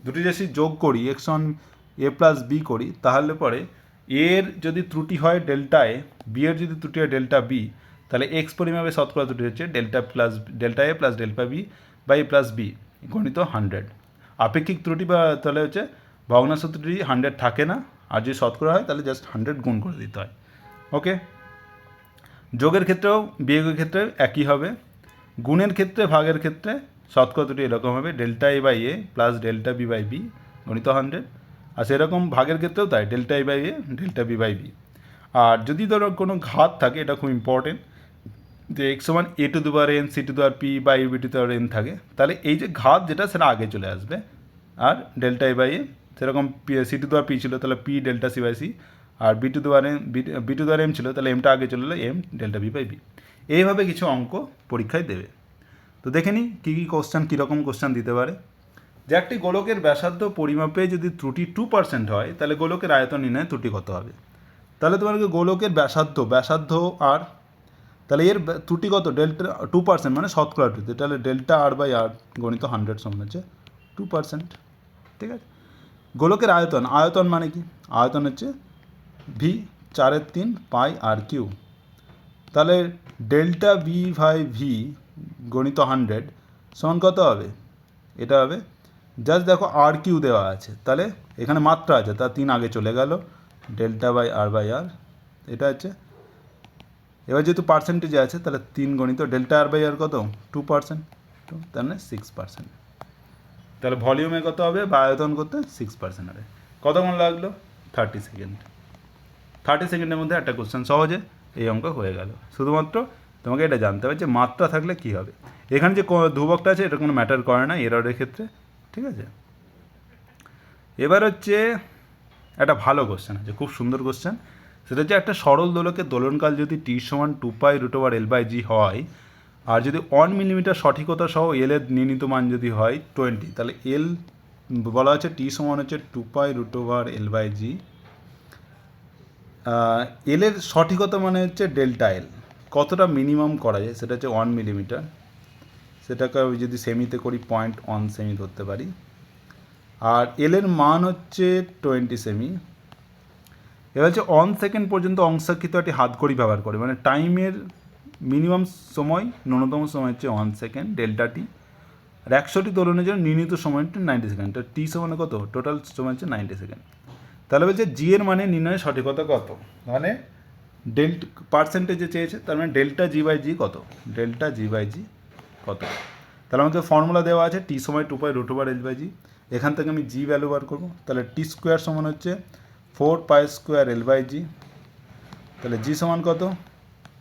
দুটি রাশি যোগ করি x1 a প্লাস বি করি, তাহলে পরে এর যদি ত্রুটি হয় ডেল্টা এ, বি এর যদি ত্রুটি হয় ডেল্টা বি, তাহলে এক্স পরিমাপে শতকরা ত্রুটি হচ্ছে delta A plus delta B by A plus B গণিত 100। আপেক্ষিক ত্রুটি বা তাহলে হচ্ছে ভগ্নাংশ ত্রুটি 100 থাকে না, আর যদি শতকরা হয় তাহলে জাস্ট 100 গুণ করে দিতে হয়। ওকে, যোগের ক্ষেত্রেও বিয়োগের ক্ষেত্রে একই হবে। গুণের ক্ষেত্রে ভাগের ক্ষেত্রে শতকরা ত্রুটি এরকম হবে delta A by A plus delta B by B গণিত 100। আর সেরকম ভাগের ক্ষেত্রেও তাই, delta A by A delta B by B. আর যদি ধরো কোনো ঘাত থাকে, এটা খুব ইম্পর্টেন্ট, যে এক্স সমান A to the power N C to the power P by B to the power N থাকে, তাহলে এই যে ঘাত যেটা সেটা আগে চলে আসবে। আর ডেল্টা এ বাই এ সেরকম C to the power P ছিল, তাহলে P delta C by C, আর B to the power M B to the power M ছিল, তাহলে এমটা আগে চলে এলো M delta B by B. এইভাবে কিছু অঙ্ক পরীক্ষায় দেবে। তো দেখে নিই কী কী কোশ্চেন, কীরকম কোশ্চেন দিতে পারে। যে একটি গোলকের ব্যাসার্ধ পরিমাপে যদি ত্রুটি 2% হয়, তাহলে গোলকের আয়তন নির্ণয়ে ত্রুটি কত হবে। তাহলে তোমাকে গোলকের ব্যাসার্ধ আর, তাহলে এর ত্রুটি কত, ডেল্টা 2% মানে শতকরা ত্রুটি, তাহলে ডেল্টা আর বাই আর গণিত 100 সমান হচ্ছে 2%। ঠিক আছে, গোলকের আয়তন মানে কি, আয়তন হচ্ছে ভি 4/3 পাই আর কিউ। তাহলে ডেল্টা বি বাই ভি গণিত 100 সমান কত হবে, এটা হবে জাস্ট দেখো আর কিউ দেওয়া আছে, তাহলে এখানে মাত্রা আছে, তার 3 আগে চলে গেল, ডেল্টা বাই আর, এটা হচ্ছে। এবার যেহেতু পার্সেন্টেজে আছে, তাহলে 3 গণিত ডেল্টা আর বাই আর কত 2%, তাহলে 6%। তাহলে ভলিউমে কত হবে বা আয়তন করতে 6% হবে। কতক্ষণ লাগলো, 30 সেকেন্ড। 30 সেকেন্ডের মধ্যে একটা কোশ্চেন সহজে এই অঙ্ক হয়ে গেল। শুধুমাত্র তোমাকে এটা জানতে হবে যে মাত্রা থাকলে কী হবে। এখানে যে ধ্রুবকটা আছে এটা কোনো ম্যাটার করে না এররের ক্ষেত্রে। ঠিক আছে, এবার হচ্ছে একটা ভালো কোশ্চেন আছে, খুব সুন্দর কোশ্চেন। সেটা হচ্ছে একটা সরল দোলকের দোলনকাল যদি টি সমান 2π√L/g হয়, আর যদি 1 মিলিমিটার সঠিকতা সহ এল এর নির্ণীত মান যদি হয় 20, তাহলে এল বলা হচ্ছে টি সমান হচ্ছে 2π√L/g। এল এর সঠিকতা মানে হচ্ছে ডেল্টা এল, কতটা মিনিমাম করা যায় সেটা হচ্ছে 1 মিলিমিটার, সেটাকে যদি সেমিতে করি 0.1 সেমি ধরতে পারি। আর এল এর মান হচ্ছে 20 সেমি। এবার হচ্ছে 1 সেকেন্ড পর্যন্ত অংশাকৃত একটি হাতঘড়ি ব্যবহার করে, মানে টাইমের মিনিমাম সময়, ন্যূনতম সময় হচ্ছে 1 সেকেন্ড ডেল্টা টি। আর 100টি দোলনের জন্য নির্ণীত সময় হচ্ছে 90 সেকেন্ড, তো টি সমানে কত, টোটাল সময় হচ্ছে 90 সেকেন্ড। তাহলে বলছে জি এর মানে নির্ণয়ের সঠিকতা কত, মানে পার্সেন্টেজে চেয়েছে, তার মানে ডেল্টা জি বাই জি কত, ডেল্টা জি বাই জি কত। তাহলে আমাকে ফর্মুলা দেওয়া আছে টি সময় 2π√L/g, এখান থেকে আমি জি ভ্যালু বার করবো, তাহলে টি স্কোয়ার সমান হচ্ছে 4π² L/g, তাহলে জি সমান কত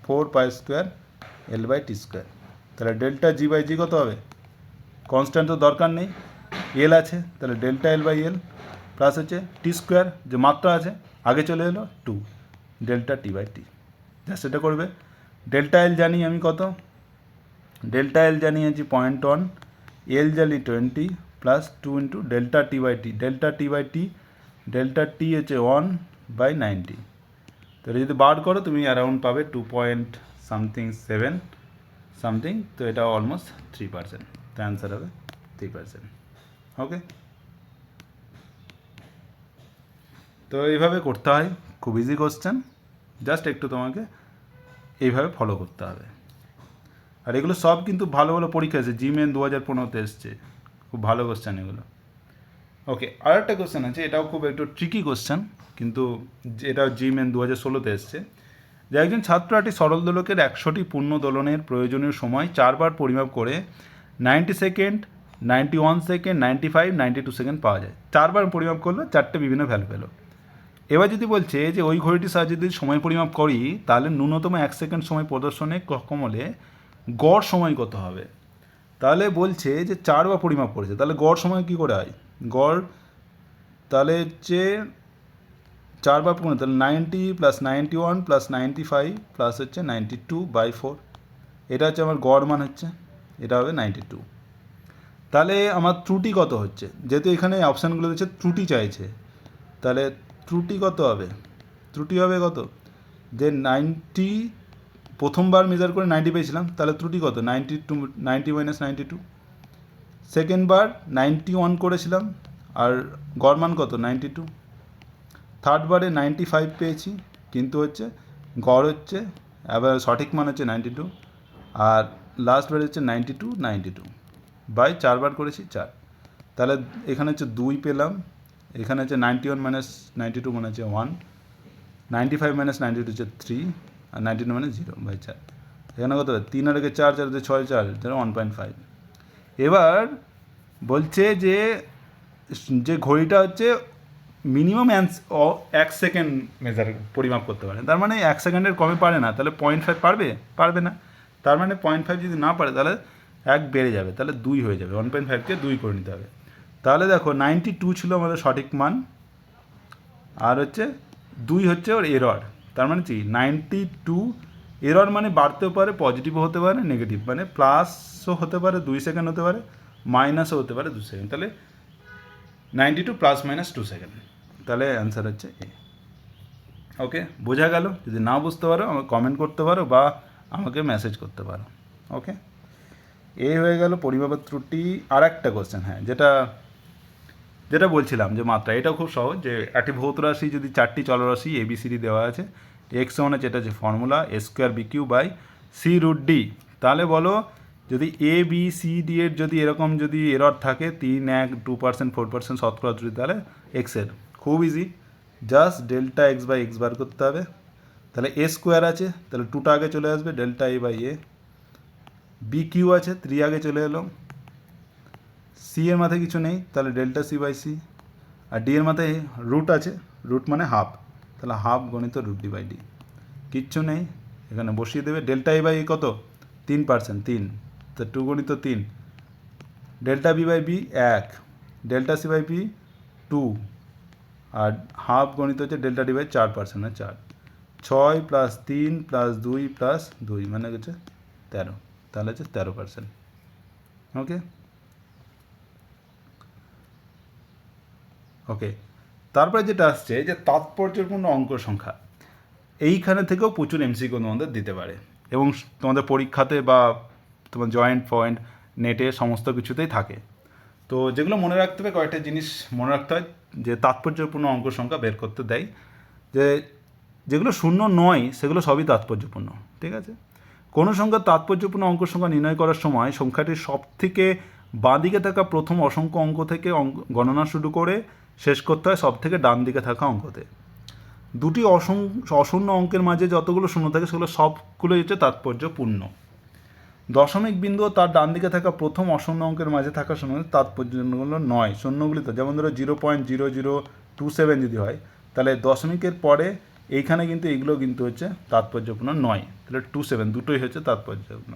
4π² L/t²। তাহলে ডেল্টা জি বাই জি কত হবে, কনস্ট্যান্ট তো দরকার নেই, এল আছে, তাহলে delta L by L plus হচ্ছে টি স্কোয়ার, যে মাত্রা আছে আগে চলে এলো 2 delta T by T, just এটা করবে। ডেল্টা এল জানি আমি কত, ডেল্টা এল জানি আছি 0.1, এল জানি 20 plus 2 into delta T by T, delta T by T, delta T হচ্ছে 1/90। তাহলে যদি বার করো তুমি অ্যারাউন্ড পাবে 2.7 সামথিং, তো এটা অলমোস্ট 3%, তো অ্যান্সার হবে 3%। ওকে, তো এইভাবে করতে হয়, খুব ইজি কোশ্চেন, জাস্ট একটু তোমাকে এইভাবে ফলো করতে হবে। আর এগুলো সব কিন্তু ভালো ভালো পরীক্ষা এসেছে, জিমেন 2015-তে এসছে, খুব ভালো কোশ্চেন এগুলো। ওকে, আর একটা কোশ্চেন আছে, এটাও খুব একটু ট্রিকি কোশ্চেন, কিন্তু এটাও জিমেন 2016-তে এসছে, যে একজন ছাত্র একটি সরল দোলকের 100টি পূর্ণ দোলনের প্রয়োজনীয় সময় 4 বার পরিমাপ করে 90 সেকেন্ড, 91 সেকেন্ড, 95, 92 সেকেন্ড পাওয়া যায়। 4 বার পরিমাপ করলো, 4টে বিভিন্ন ভ্যালু পেলো। এবার যদি বলছে যে ওই ঘড়িটির সাহায্যে যদি সময় পরিমাপ করি, তাহলে ন্যূনতম 1 সেকেন্ড সময় প্রদর্শনে সক্ষম হলে গড় সময় কত হবে। তাহলে বলছে যে 4 বার পরিমাপ করেছে, তাহলে গড় সময় কী করে হয়, গড় তাহলে হচ্ছে 4 বার পরিমাপ, তাহলে 90 প্লাস 91 প্লাস 95 প্লাস হচ্ছে 92/4, এটা হচ্ছে আমার গড় মান হচ্ছে, এটা হবে 92। তাহলে আমার ত্রুটি কত হচ্ছে, যেহেতু এখানে অপশানগুলো দিচ্ছে ত্রুটি চাইছে, তাহলে ত্রুটি কত হবে, ত্রুটি হবে কত, যে 90 প্রথমবার মেজার করে 90 পেয়েছিলাম, তাহলে ত্রুটি কত 92, 90 - 92। সেকেন্ডবার 91 করেছিলাম আর গড় মান কত 92। থার্ডবারে 95 পেয়েছি, কিন্তু হচ্ছে গড় হচ্ছে এবার সঠিক মান হচ্ছে 92, আর লাস্টবারে হচ্ছে 92 4 বার করেছি 4, তাহলে এখানে হচ্ছে 2 পেলাম, এখানে হচ্ছে 91 - 92 মানে হচ্ছে 1, 95 - 92 হচ্ছে 3, আর 92 মানে 0/4, এখানে কত হবে 3 আর 4, 4 6, 4 1.5। এবার বলছে যে যে ঘড়িটা হচ্ছে মিনিমাম 1 সেকেন্ড মেজার পরিমাপ করতে পারে, তার মানে 1 সেকেন্ডের কমে পারে না, তাহলে 0.5 পারবে না, তার মানে 0.5 যদি না পারে তাহলে 1 বেড়ে যাবে, তাহলে 2 হয়ে যাবে, 1.5কে 2 করে নিতে হবে। তাহলে দেখো 92 ছিল আমাদের সঠিক মান, আর হচ্ছে 2 হচ্ছে ওর এরর, তার মানে কি 92 এরর মানে বাড়তেও পারে, পজিটিভও হতে পারে, নেগেটিভ মানে প্লাসও হতে পারে 2 সেকেন্ড হতে পারে, মাইনাসও হতে পারে 2 সেকেন্ড, তাহলে 92 ± 2 সেকেন্ড, তাহলে অ্যান্সার হচ্ছে এ। ওকে, বোঝা গেল? যদি না বুঝতে পারো আমাকে কমেন্ট করতে পারো বা আমাকে মেসেজ করতে পারো। ওকে, এই হয়ে গেল পরিমাপের ত্রুটি। আর একটা কোশ্চেন, হ্যাঁ, যেটা বলছিলাম যে মাত্রা, এটাও খুব সহজ, যে একটি ভৌত রাশি যদি 4টি চলরাশি ABCD দেওয়া আছে, এক্স মানে যেটা যে ফর্মুলা a²bq/c√d, তাহলে বলো যদি ABCD এর যদি এরকম যদি এরর থাকে 3, 1, 2%, 4% শতকরা ত্রুটি, তাহলে এক্সের খুব ইজি, জাস্ট ডেল্টা x/x বার করতে হবে। তাহলে a² আছে, তাহলে 2টা আগে চলে আসবে, ডেল্টা a/a। BQ আছে, 3 আগে চলে এলো, সি এর মাথায় কিছু নেই, তাহলে ডেল্টা c/c, আর ডি এর মাথায় রুট আছে, রুট মানে হাফ, তাহলে হাফ গণিত √d/d, কিচ্ছু নেই, এখানে বসিয়ে দেবে। ডেল্টা a/a কত 3%, 3, তো 2 গণিত 3, ডেল্টা b/b 1, ডেল্টা c/b 2, আর হাফ গণিত হচ্ছে ডেল্টা d/4% মানে 4, 6 + 3 + 2 + 2 মানে হচ্ছে 13, তাহলে হচ্ছে 13%। ওকে, ওকে, তারপরে যেটা আসছে যে তাৎপর্যপূর্ণ অঙ্ক সংখ্যা, এইখানে থেকেও প্রচুর MCQ তোমাদের দিতে পারে, এবং তোমাদের পরীক্ষাতে বা তোমার জয়েন্ট পয়েন্ট নেটে সমস্ত কিছুতেই থাকে। তো যেগুলো মনে রাখতে হবে, কয়েকটা জিনিস মনে রাখতে হয়, যে তাৎপর্যপূর্ণ অঙ্ক সংখ্যা বের করতে দেয়, যে যেগুলো শূন্য নয় সেগুলো সবই তাৎপর্যপূর্ণ, ঠিক আছে। কোনো সংখ্যার তাৎপর্যপূর্ণ অঙ্ক সংখ্যা নির্ণয় করার সময় সংখ্যাটির সবথেকে বাঁদিকে থাকা প্রথম অসংখ্য অঙ্ক থেকে গণনা শুরু করে শেষ করতে হয় সবথেকে ডান দিকে থাকা অঙ্কতে। দুটি অশূন্য অঙ্কের মাঝে যতগুলো শূন্য থাকে সেগুলো সবগুলোই হচ্ছে তাৎপর্যপূর্ণ। দশমিক বিন্দু তার ডান দিকে থাকা প্রথম অশূন্য অঙ্কের মাঝে থাকা শূন্য তাৎপর্যগুলো নয়, শূন্যগুলি তো, যেমন ধরো 0.0027 যদি হয়, তাহলে দশমিকের পরে এইখানে কিন্তু এইগুলো কিন্তু হচ্ছে তাৎপর্যপূর্ণ নয়, তাহলে 27 দুটোই হচ্ছে তাৎপর্যপূর্ণ।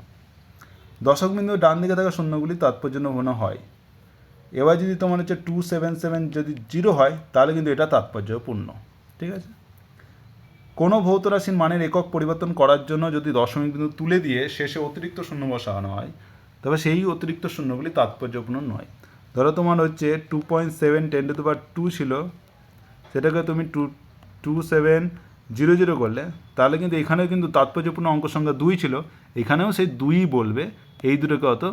দশক বিন্দু ডান দিকে থাকা শূন্যগুলি তাৎপর্যপূর্ণ হয়। এবার যদি তোমার হচ্ছে 277 যদি 0 হয়, তাহলে কিন্তু এটা তাৎপর্যপূর্ণ, ঠিক আছে। কোনো ভৌত রাশির মানের একক পরিবর্তন করার জন্য যদি দশমিক বিন্দু তুলে দিয়ে শেষে অতিরিক্ত শূন্য বসানো হয়, তবে সেই অতিরিক্ত শূন্যগুলি তাৎপর্যপূর্ণ নয়। ধরো তোমার হচ্ছে 2.7 10⁻² ছিল, সেটাকে তুমি 2700 করলে, তাহলে কিন্তু এখানেও কিন্তু তাৎপর্যপূর্ণ অঙ্ক সংখ্যা 2 ছিল, এখানেও সেই 2ই বলবে, এই দুটোকে অত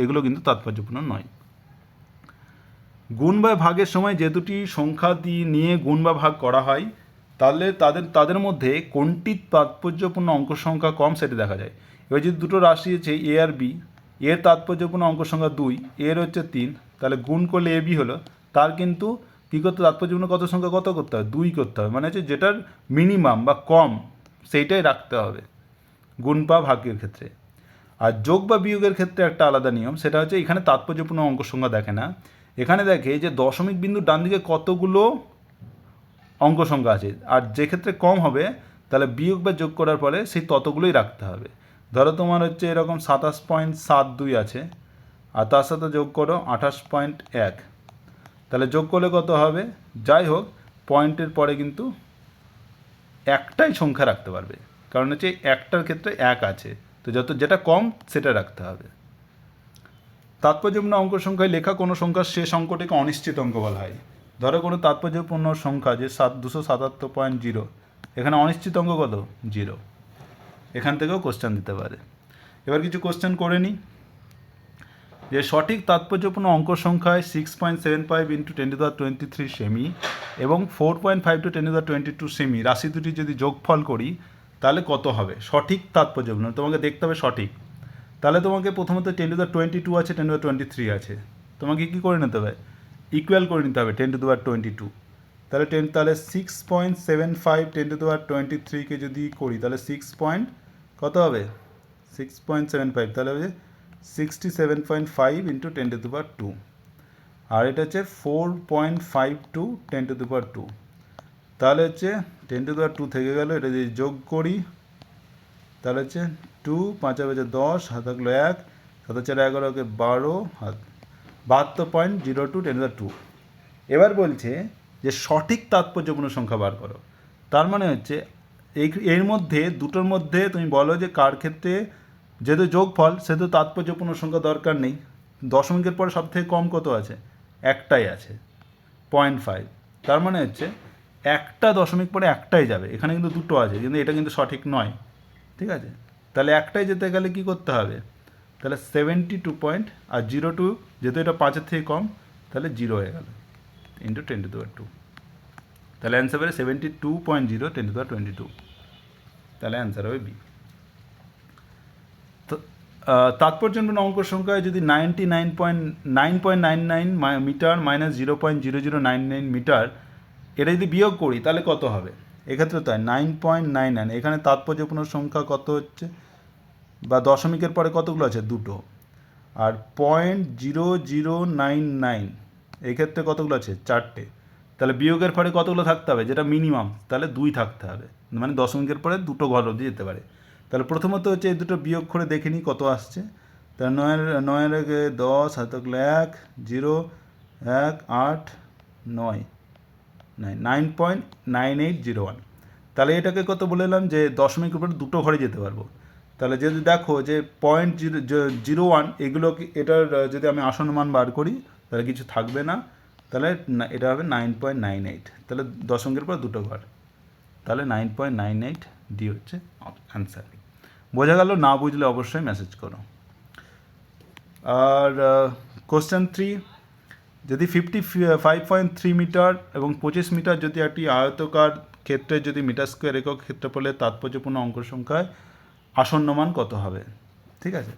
এগুলো কিন্তু তাৎপর্যপূর্ণ নয়। গুণ বা ভাগের সময় যে দুটি সংখ্যা নিয়ে গুণ বা ভাগ করা হয়, তাহলে তাদের মধ্যে কোনটি তাৎপর্যপূর্ণ অঙ্ক সংখ্যা কম সেটি দেখা যায়। এবার যদি দুটো রাশি আছে A আর B, এর তাৎপর্যপূর্ণ অঙ্ক সংখ্যা 2, এর হচ্ছে 3, তাহলে গুণ করলে AB হলো, তার কিন্তু কী করতে তাৎপর্যপূর্ণ কত সংখ্যা কত করতে হবে 2 করতে হবে, মানে হচ্ছে যেটার মিনিমাম বা কম সেইটাই রাখতে হবে গুণ বা ভাগের ক্ষেত্রে। আর যোগ বা বিয়োগের ক্ষেত্রে একটা আলাদা নিয়ম, সেটা হচ্ছে এখানে তাৎপর্যপূর্ণ অঙ্ক সংখ্যা দেখে না, এখানে দেখে যে দশমিক বিন্দুর ডান দিকে কতগুলো অঙ্ক সংখ্যা আছে, আর যে ক্ষেত্রে কম হবে তাহলে বিয়োগ বা যোগ করার পরে সেই ততগুলোই রাখতে হবে। ধরো তোমার হচ্ছে এরকম 27.72 আছে, আর তার সাথে যোগ করো 28.1, তাহলে যোগ করলে কত হবে? যাই হোক, পয়েন্টের পরে কিন্তু একটাই সংখ্যা রাখতে পারবে, কারণ হচ্ছে একটার ক্ষেত্রে এক আছে, তো যেটা কম সেটা রাখতে হবে। তাৎপর্যপূর্ণ অঙ্ক সংখ্যায় লেখা কোনো সংখ্যার শেষ অঙ্কটিকে অনিশ্চিত অঙ্ক বলা হয়। ধরো কোনো তাৎপর্যপূর্ণ সংখ্যা যে 277.0, এখানে অনিশ্চিত অঙ্ক কত? 0। এখান থেকেও কোশ্চেন দিতে পারে। এবার কিছু কোশ্চেন করে নিই। যে সঠিক তাৎপর্যপূর্ণ অঙ্ক সংখ্যায় 6.75 ইন্টু 10⁻23 সেমি এবং 4.5 টু 10⁻22 সেমি রাশি দুটি যদি যোগফল করি তাহলে কত হবে? সঠিক তাৎপর্যপূর্ণ তোমাকে দেখতে হবে সঠিক। তাহলে তোমাকে প্রথমত 10⁻22 আছে, 10⁻23 আছে, তোমাকে কী করে নিতে হবে? ইকুয়াল করে নিতে হবে 10⁻22। তাহলে 6.75 10⁻23কে যদি করি তাহলে কত হবে? 6.75, তাহলে হবে 67.5 ইন্টু 10⁻2, আর এটা হচ্ছে 4.52 10⁻2, তাহলে হচ্ছে 10⁻2 থেকে গেল, এটা যদি যোগ করি তাহলে হচ্ছে 2, 5 হচ্ছে 10, হাত থাকলো 1, 7 4 11, 12, হাত 72.02 10⁻2। এবার বলছে যে সঠিক তাৎপর্যপূর্ণ সংখ্যা বার করো। তার মানে হচ্ছে এর মধ্যে দুটোর মধ্যে তুমি বলো যে কার ক্ষেত্রে যেহেতু যোগফল সেহেতু তাৎপর্যপূর্ণ সংখ্যা দরকার নেই। দশমিকের পরে সব থেকে কম কত আছে? একটাই আছে, 0.5। তার মানে হচ্ছে একটা দশমিক পরে একটাই যাবে, এখানে কিন্তু দুটো আছে, কিন্তু এটা কিন্তু সঠিক নয়, ঠিক আছে? তাহলে একটাই যেতে গেলে কি করতে হবে? তাহলে 72 আর 0.2, যেহেতু এটা 5-এর থেকে কম, তাহলে 0 হয়ে গেল ইন্টু 10⁻2, তাহলে অ্যান্সার হবে 72.0 10⁻22, তাহলে অ্যান্সার হবে বি। তো তাৎপর্যপূর্ণ অঙ্ক সংখ্যায় যদি 99.99 মিটার মাইনাস 0.0099 মিটার এটা যদি বিয়োগ করি তাহলে কত হবে? এক্ষেত্রে তাই 9.99, এখানে তাৎপর্যপূর্ণ সংখ্যা কত হচ্ছে, বা দশমিকের পরে কতগুলো আছে? দুটো। আর 0.0099 এক্ষেত্রে কতগুলো আছে? চারটে। তাহলে বিয়োগের পরে কতগুলো থাকতে হবে? যেটা মিনিমাম, তাহলে 2 থাকতে হবে, মানে দশমিকের পরে দুটো ঘর অবধি যেতে পারে। তাহলে প্রথমত হচ্ছে এই দুটো বিয়োগ করে দেখে নিই কত আসছে। তাহলে 9 আগে 10, হাতে থাকলো 1, 0, 1, 8, 9, 9.9801। তাহলে এটাকে কত বলে এলাম? যে দশমিকের উপরে দুটো ঘরে যেতে পারবো। তাহলে যদি দেখো যে 0.01 এগুলো এটার যদি আমি আসন্ন মান বার করি তাহলে কিছু থাকবে না, তাহলে এটা হবে 9.98, তাহলে দশমিকের পর দুটো ঘর, তাহলে 9.98 ডি হচ্ছে অ্যান্সার। বোঝা গেল? না বুঝলে অবশ্যই মেসেজ করো। আর কোশ্চেন 3, যদি 55.3 মিটার এবং 25 মিটার যদি একটি আয়তকার ক্ষেত্রে যদি মিটার স্কোয়ার একক ক্ষেত্রফলের তাৎপর্যপূর্ণ অঙ্ক সংখ্যায় আসন্ন মান কত হবে? ঠিক আছে,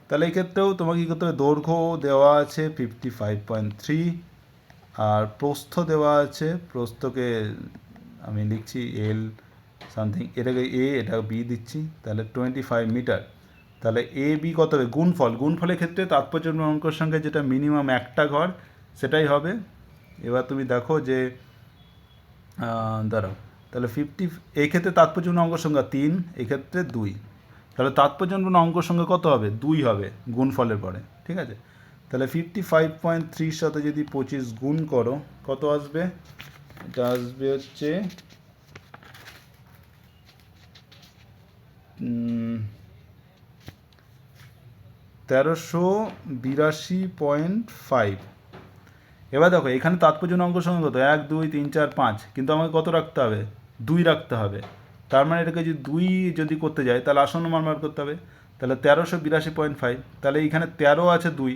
তাহলে এই ক্ষেত্রেও তোমাকে কী করতে হবে? দৈর্ঘ্য দেওয়া আছে 55.3, আর প্রস্থ দেওয়া আছে, প্রস্থকে আমি লিখছি এল সামথিং, এটাকে এ, এটা বি দিচ্ছি, তাহলে 25 মিটার। তাহলে এ বি কত হবে? গুণফলের ক্ষেত্রে তাৎপর্যপূর্ণ অঙ্কের সঙ্গে যেটা মিনিমাম একটা ঘর সেটাই হবে। এবার তুমি দেখো যে দাঁড়াও, তাহলে এই ক্ষেত্রে তাৎপর্যপূর্ণ অঙ্ক সংখ্যা 3, এক্ষেত্রে 2, তাহলে তাৎপর্যপূর্ণ অঙ্ক সংখ্যা কত হবে? 2 হবে গুণফলের পরে, ঠিক আছে? তাহলে 55.3 সাথে যদি 25 গুণ করো কত আসবে? এটা আসবে হচ্ছে 1382.5। এবার দেখো এখানে তাৎপর্যপূর্ণ অঙ্ক সংখ্যা কত? 1 2 3 4 5, কিন্তু আমাকে কত রাখতে হবে? 2 রাখতে হবে। তার মানে এটাকে যদি 2 যদি করতে যাই তাহলে আসন্ন মান বার করতে হবে। তাহলে 1382.5, তাহলে এইখানে 13 আছে 2,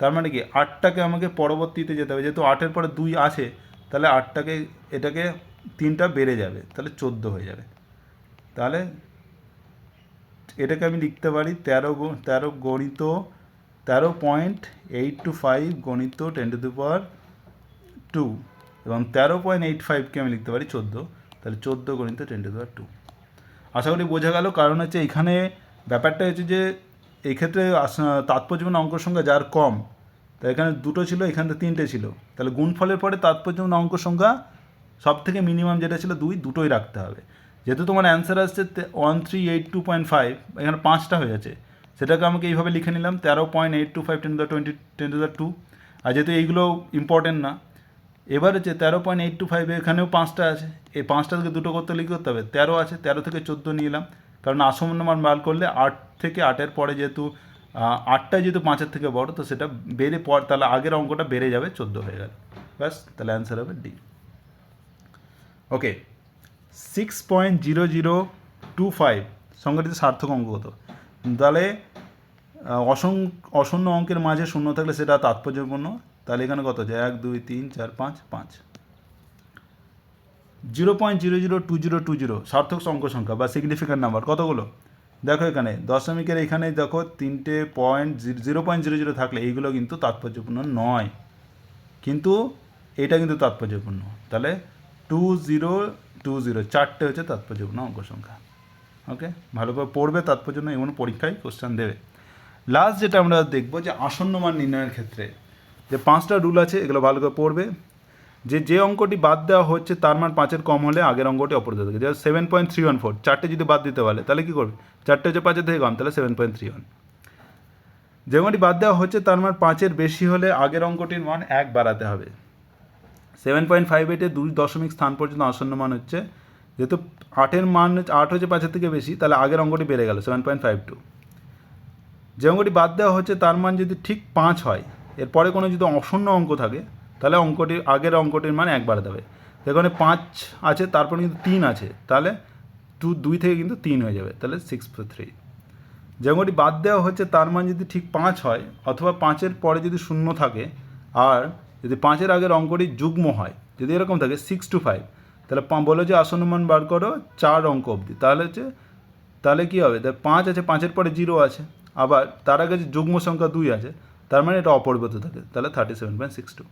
তার মানে কি 8টাকে আমাকে পরবর্তীতে যেতে হবে, যেহেতু 8-এর পরে 2 আছে, তাহলে 8টাকে এটাকে 3টা বেড়ে যাবে, তাহলে 14 হয়ে যাবে। তাহলে এটাকে আমি লিখতে পারি 13 গণিত 13.825 গণিত 10⁻2, এবং 13.85কে আমি লিখতে পারি 14, তাহলে 14 গণিত 10⁻2। আশা করি বোঝা গেল। কারণ হচ্ছে এখানে ব্যাপারটা হচ্ছে যে এই ক্ষেত্রে তাৎপর্যপূর্ণ অঙ্ক সংখ্যা যার কম, তা এখানে দুটো ছিল, এখানে 3টে ছিল, তাহলে গুণফলের পরে তাৎপর্যপূর্ণ অঙ্ক সংখ্যা সব থেকে মিনিমাম যেটা ছিল 2, দুটোই রাখতে হবে। যেহেতু তোমার অ্যান্সার আসছে 1382.5, এখানে 5টা হয়ে যাচ্ছে, সেটাকে আমাকে এইভাবে লিখে নিলাম 13.825 10^2, আর যেহেতু এইগুলো ইম্পর্টেন্ট না, এবার হচ্ছে 13.825, এখানেও 5টা আছে, এই 5টা থেকে দুটো করতে লিখে করতে হবে, 13 আছে, 13 থেকে 14 নিয়ে এলাম, কারণ আসন্ন মান বার করলে 8 থেকে 8-এর পরে যেহেতু 8টাই যেহেতু 5-এর থেকে বড়, তো সেটা বেড়ে পর তাহলে আগের অঙ্কটা বেড়ে যাবে, 14 হয়ে গেল, ব্যাস, তাহলে অ্যান্সার হবে ডি। ওকে, 6.0025 সংখ্যাটিতে সার্থক অঙ্ক কত? তাহলে অশূন্য অঙ্কের মাঝে শূন্য থাকলে সেটা তাৎপর্যপূর্ণ, তাহলে এখানে কত আছে? 1 2 3 4 5 5। 0.002020 সার্থক অঙ্ক সংখ্যা বা সিগনিফিক্যান্ট নাম্বার কতগুলো? দেখো এখানে দশমিকের এখানে দেখো 3টে পয়েন্ট, 0.00 থাকলে এইগুলো কিন্তু তাৎপর্যপূর্ণ নয়, কিন্তু এটা কিন্তু তাৎপর্যপূর্ণ, তাহলে 2020 4টে হচ্ছে তাৎপর্যপূর্ণ অঙ্ক সংখ্যা। ওকে, ভালো করে পড়বে, তাৎপর্যপূর্ণ এমন পরীক্ষায় কোশ্চেন দেবে। লাস্ট যেটা আমরা দেখবো যে আসন্ন মান নির্ণয়ের ক্ষেত্রে যে 5টা রুল আছে, এগুলো ভালো করে পড়বে। যে অঙ্কটি বাদ দেওয়া হচ্ছে তার মান 5-এর কম হলে আগের অঙ্কটি অপরিবর্তিত থাকে। যেমন 7.314, 4টে যদি বাদ দিতে পারে তাহলে কী করবে? 4টে হচ্ছে 5-এর থেকে কম, তাহলে 7.31। যে অঙ্কটি বাদ দেওয়া হচ্ছে তার মান 5-এর বেশি হলে আগের অঙ্কটির মান 1 বাড়াতে হবে। 7.58-এ 2 দশমিক স্থান পর্যন্ত আসন্ন মান হচ্ছে, যেহেতু 8-এর মান 8 হচ্ছে 5-এর থেকে বেশি, তাহলে আগের অঙ্কটি বেড়ে গেল 7.52। যে অঙ্কটি বাদ দেওয়া হচ্ছে তার মান যদি ঠিক 5 হয়, এরপরে কোনো যদি অশূন্য অঙ্ক থাকে, তাহলে অঙ্কটির আগের অঙ্কটির মান 1 বাড়াতে হবে। এখানে 5 আছে, তারপরে কিন্তু 3 আছে, তাহলে 2 থেকে কিন্তু 3 হয়ে যাবে, তাহলে 6.3। যে অঙ্কটি বাদ দেওয়া হচ্ছে তার মান যদি ঠিক 5 হয়, অথবা 5-এর পরে যদি শূন্য থাকে, আর যদি 5-এর আগের অঙ্কটি যুগ্ম হয়, যদি এরকম থাকে 6 to 5, তাহলে বলো যে আসন্ন মান বার করো 4 অঙ্ক অবধি, তাহলে কী হবে? 5 আছে, 5-এর পরে 0 আছে, আবার তার আগে যে যুগ্ম সংখ্যা 2 আছে, তার মানে এটা অপরিবর্তিত থাকে, তাহলে 37.62।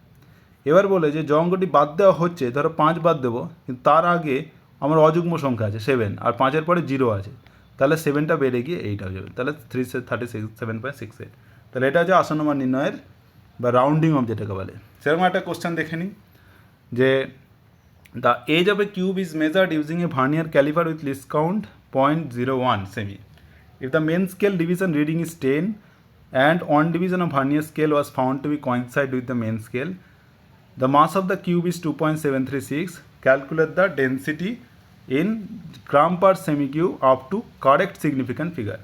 এবার বলে যে অঙ্কটি বাদ দেওয়া হচ্ছে, ধরো 5 বাদ দেবো, কিন্তু তার আগে আমার অযুগ্ম সংখ্যা আছে 7, আর 5-এর পরে 0 আছে, তাহলে 7টা বেড়ে গিয়ে 8 হয়ে যাবে, তাহলে 37.68। তাহলে এটা হচ্ছে আসন্ন মান নির্ণয়ের বা রাউন্ডিং অফ যেটাকে বলে। সেরকম একটা কোশ্চেন দেখে নিই যে the age of a cube is measured using a vernier caliper with least count 0.01 semi. If the main scale division reading is 10 and one division of vernier scale was found to be coincide with the main scale, the mass of the cube is 2.736. Calculate the density in gram per semi cube up to correct significant figure.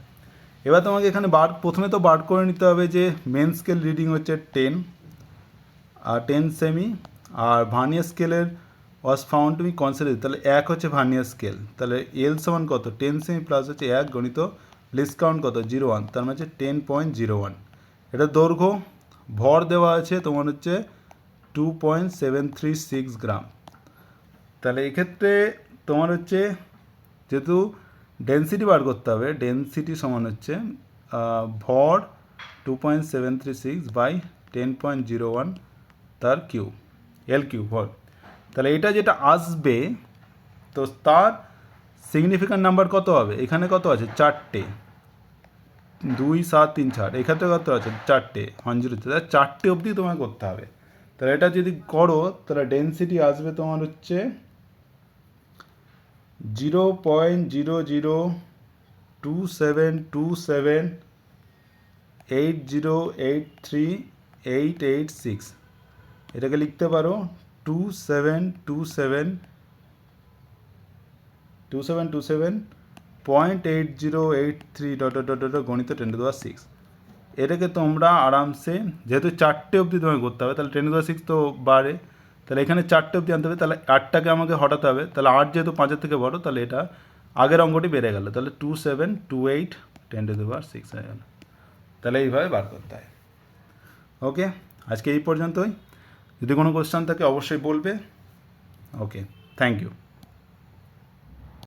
এবার তোমাকে এখানে প্রথমে তো বার করে নিতে হবে যে main scale reading হচ্ছে 10 আর 10 সেমি, আর ভার্নিয়ার স্কেলের was found to be consider, তাহলে 1 হচ্ছে ভার্নিয়ার স্কেল, তাহলে এল সমান কত? 10 সেমি প্লাস হচ্ছে 1 গণিত লিস্ট কাউন্ট কত? 0.1, তার মানে হচ্ছে 10.01। এটা দৈর্ঘ্য, ভর দেওয়া আছে তোমার হচ্ছে 2.736 গ্রাম। তাহলে এক্ষেত্রে তোমার হচ্ছে যেহেতু ডেনসিটি বার করতে হবে, ডেনসিটি সমান হচ্ছে ভর 2.736 বাই 10.01 তার কিউব, এল কিউব ভর। তাহলে এটা যেটা আসবে, তো তার সিগনিফিক্যান্ট নাম্বার কত হবে? এখানে কত আছে? 4টে, 2 7 3 4, এক্ষেত্রে কত আছে? 4টে, 100, তাহলে 4টে অবধি তোমায় করতে হবে। তাহলে এটা যদি করো, তাহলে ডেনসিটি আসবে তোমার হচ্ছে 0.0272780838886। এটাকে লিখতে পারো 2727.8083 গণিত 10^6। এটাকে তোমরা আরামসে, যেহেতু 4টে অবধি তোমাকে করতে হবে, তাহলে 10^6 তো বাড়ে, তাহলে এখানে 4টে অবধি আনতে হবে, তাহলে 8টাকে আমাকে হটাতে হবে, তাহলে 8 যেহেতু 5-এর থেকে বড়, তাহলে এটা আগের অঙ্কটি বেড়ে গেল, তাহলে 2728 10^6 হয়ে গেল। তাহলে এইভাবে বার করতে হয়। ওকে, আজকে এই পর্যন্তই। যদি কোনো কোশ্চেন থাকে অবশ্যই বলবে। ওকে, থ্যাংক ইউ।